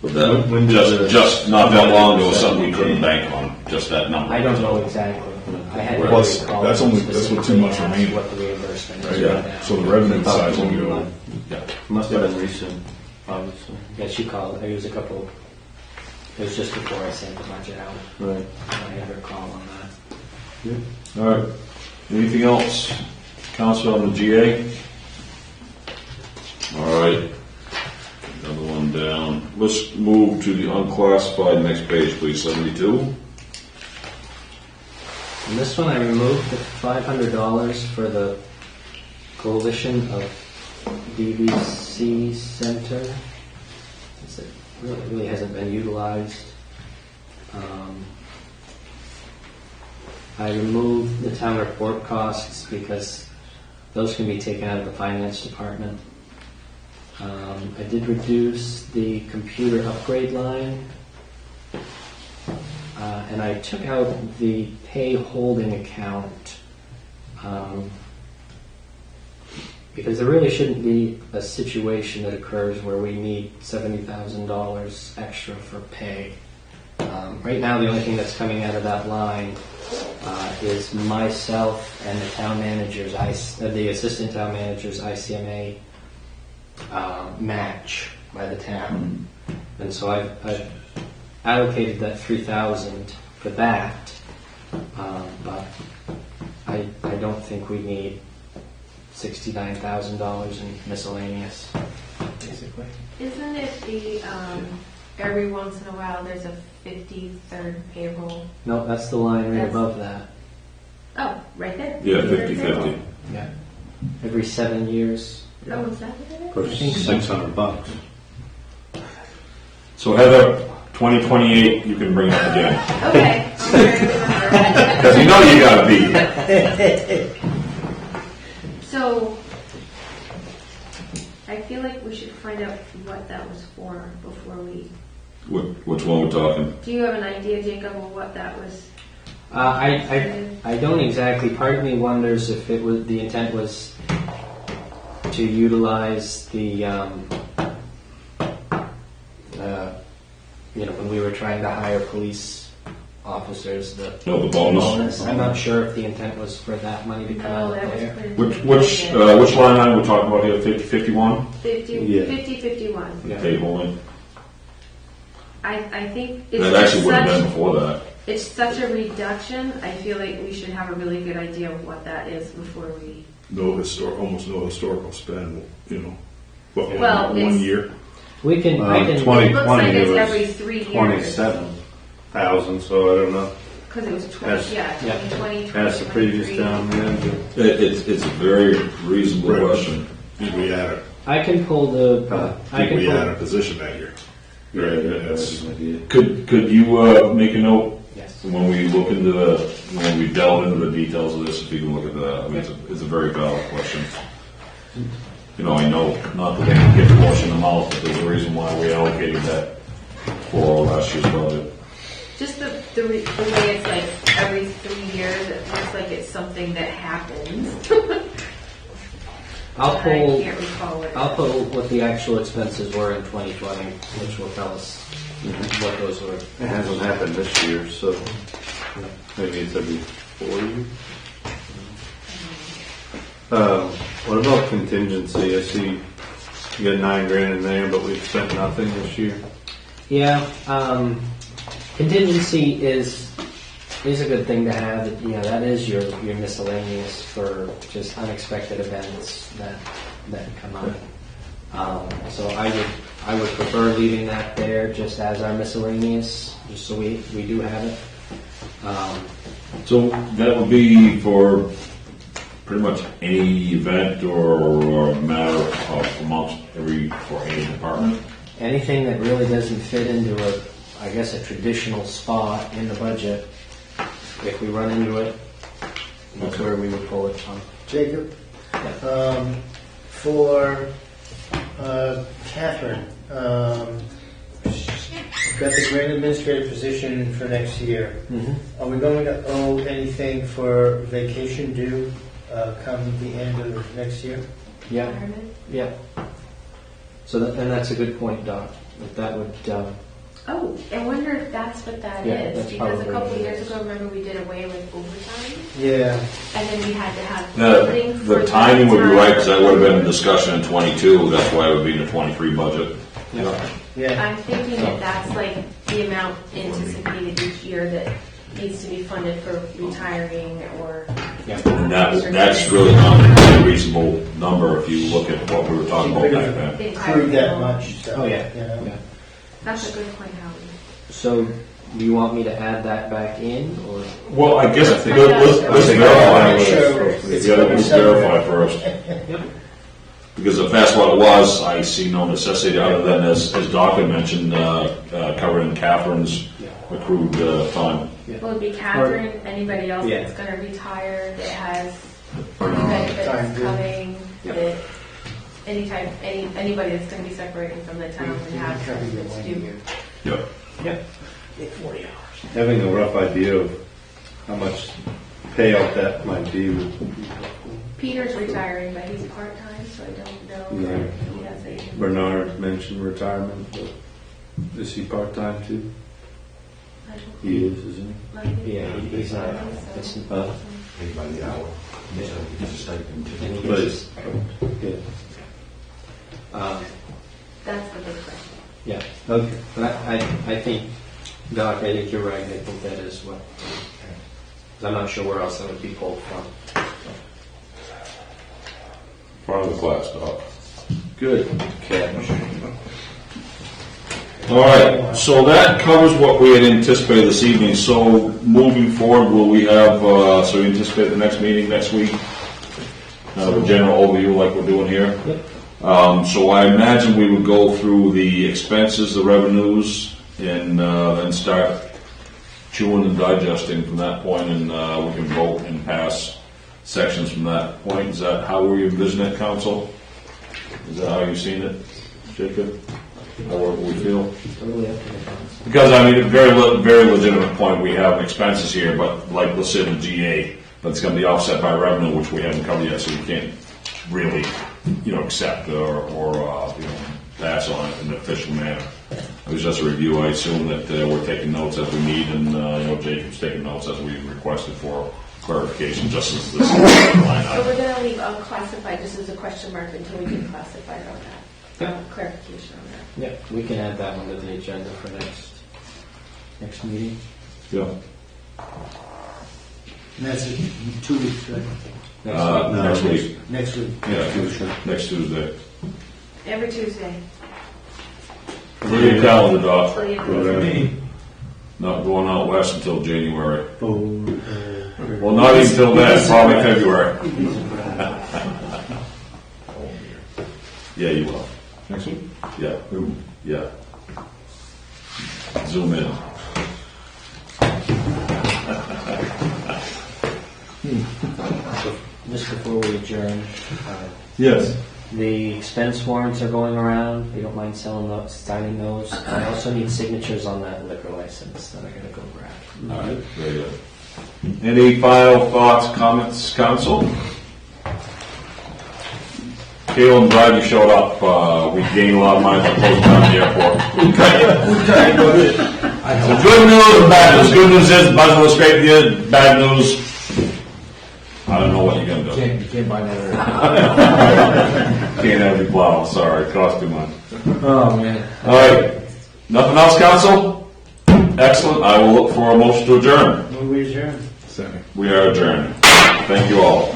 But then, just not that long ago, something we couldn't bank on, just that number.
I don't know exactly. I had to
Plus,
recall
that's only- that's with 2 months
specifically
remaining.
What the reimbursement is
Yeah,
right now.
so the revenue side will go.
Yeah.
Must have been recent, obviously.
Yeah, she called. It was a couple. It was just before I sent the budget out.
Right.
I had her call on that.
All right. Anything else? Council on the GA? All right. Another one down. Let's move to the unclassified next page, please. 72.
And this one, I removed the $500 for the Coalition of DVC Center. It really hasn't been utilized. I removed the town report costs because those can be taken out of the finance department. I did reduce the computer upgrade line. And I took out the pay holding account because there really shouldn't be a situation that occurs where we need $70,000 extra for pay. Right now, the only thing that's coming out of that line is myself and the town manager's, the assistant town manager's ICMA match by the town. And so I've allocated that $3,000 for that, but I don't think we need $69,000 in miscellaneous, basically.
Isn't it the, every once in a while, there's a 53rd payroll?
No, that's the line right
That's-
above that.
Oh, right there.
Yeah,
53rd
50-50.
payroll.
Yeah. Every 7 years.
Oh, is that what it
For
is?
think so.
$600.
So Heather, 2028, you can bring it up again.
Okay. I'll try to remember.
Because you know you gotta be.
So, I feel like we should find out what that was for before we.
Which one we're talking?
Do you have an idea, Jacob, of what that was?
I don't exactly. Part of me wonders if it was the intent was to utilize the when we were trying to hire police officers, the
No, the bonus.
I'm not sure if the intent was for that money to come
No,
out
that
of
was
there.
Which line item we're talking about here? 51?
50-51.
Yeah.
Pay holding.
I think it's
That actually would have
such,
been before that.
it's such a reduction. I feel like we should have a really good idea of what that is before we.
Almost no historical spend, What,
Well,
one
it's-
year?
We can. I can.
20.
It looks like
20
it's
was
every 3 years.
27,000, so I don't know.
Because it was 20,
As-
yeah, 2020,
Ask the previous
2023.
town manager.
It's a very reasonable
Right.
question.
Did we add
I can pull the. I can pull.
a position that year?
That's an idea.
Could you make a note
Yes.
when we look into when we delve into the details of this, if you can look at that? I mean, it's a very valid question. I know not that they can get portion amount, but there's a reason why we allocated that for last year's budget.
Just the way it's like every 3 years, it looks like it's something that happens.
I'll
I
pull.
can't recall what.
I'll pull what the actual expenses were in 2020, which will tell us what those were.
It hasn't happened this year, so maybe it's every 4 years. What about contingency? I see you got $9,000 in there, but we've spent nothing this year.
Yeah, contingency is a good thing to have. That is your miscellaneous for just unexpected events that come up. So I would prefer leaving that there just as our miscellaneous, just so we do have it.
So that would be for pretty much any event or matter of amongst for any department.
Anything that really doesn't fit into a traditional spot in the budget, if we run into it, that's where we would pull it from.
Jacob, for Catherine, got the grant administrator position for next year.
Mhm.
Are we going to owe anything for vacation due come the end of next year?
Yeah,
Retirement.
yeah. So and that's a good point, Doc. That would,
Oh, I wonder if that's what that
Yeah,
is,
that's
because a
probably
couple
what it
years
is.
ago, remember we did away with overtime?
Yeah.
And then we had to have funding for
The timing would be
time.
right, because that would have been a discussion in 22, that's why it would be in the 23 budget.
Yeah.
I'm thinking that that's like the amount anticipated each year that needs to be funded for retiring or.
And that's really not a reasonable number if you look at what we were talking about back then.
the
Accrued that
entire-
much, so.
Oh, yeah.
you know.
yeah.
That's a good point, Howie.
So, do you want me to add that back in, or?
Well, I guess, let's
Sure.
verify.
It's
We gotta
gonna be
verify
separate.
first. Because if that's what it was, I see no necessity other than, as Doc had mentioned, covering Catherine's accrued time.
Well, it'd be Catherine, anybody else
Yeah.
that's gonna retire, that has
Time
benefits
due.
coming, that anybody that's gonna be separating from the town and have benefits due.
Yep.
Yep.
Having a rough idea of how much payout that might be would
Peter's retiring, but he's part-time, so I don't know
Yeah.
if he has a.
Bernard mentioned retirement, but is he part-time too?
I don't
He is, isn't
know.
Yeah, he's not. It's,
Paid by the hour. He's a stipend too.
and he
But
gets,
he?
That's the big question.
yeah. Okay. But I think, Doc, I think you're right. I think that is what. 'Cause I'm not sure where else that would be pulled from.
Front of the class, Doc.
Good catch.
All right, so that covers what we had anticipated this evening. So moving forward, will we have, so we anticipate the next meeting next week? A general overview like we're doing here? So I imagine we would go through the expenses, the revenues, and then start chewing and digesting from that point, and we can vote and pass sections from that point. Is that how we envision it, council? Is that how you've seen it, Jacob? Or we feel?
Totally up to the council.
Because, I mean, a very legitimate point, we have expenses here, but like, let's say the GA, but it's gonna be offset by revenue, which we haven't covered yet, so we can't really, accept or pass on it in an official manner. It was just a review. I assume that we're taking notes as we need, and, Jacob's taking notes as we requested for clarification, just as this line
So
item.
we're gonna leave unclassified just as a question mark until we get classified on that. Clarification on that.
Yeah, we can add that one to the agenda for next meeting.
Yeah.
And that's in 2 weeks, right?
Next week.
Next week.
Yeah, next Tuesday.
Every Tuesday.
Where your calendar, Doc?
Till the end of the-
Not going out west until January. Well, not even till then, probably February. Yeah, you will. Next week? Yeah. Yeah. Zoom in.
Just before we adjourn,
Yes.
the expense warrants are going around. If you don't mind signing those. I also need signatures on that liquor license that I gotta go grab.
All right, very good. Any final thoughts, comments, council? Kayla, I'm glad you showed up. We gained a lot of money from closing down the airport. So good news and bad news. Good news is the budget was great for you. Bad news, I don't know what you're gonna do.
You can't buy another.
Can't have your plow, sorry, it cost too much.
Oh, man.
All right, nothing else, council? Excellent, I will look for a motion to adjourn.
Move we adjourn.
Second.
We are adjourned. Thank you all.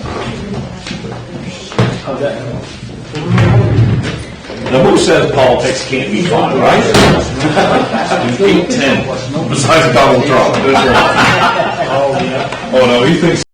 Now, who says politics can't be fun, right? 8-10, besides Donald Trump. Oh, no, he thinks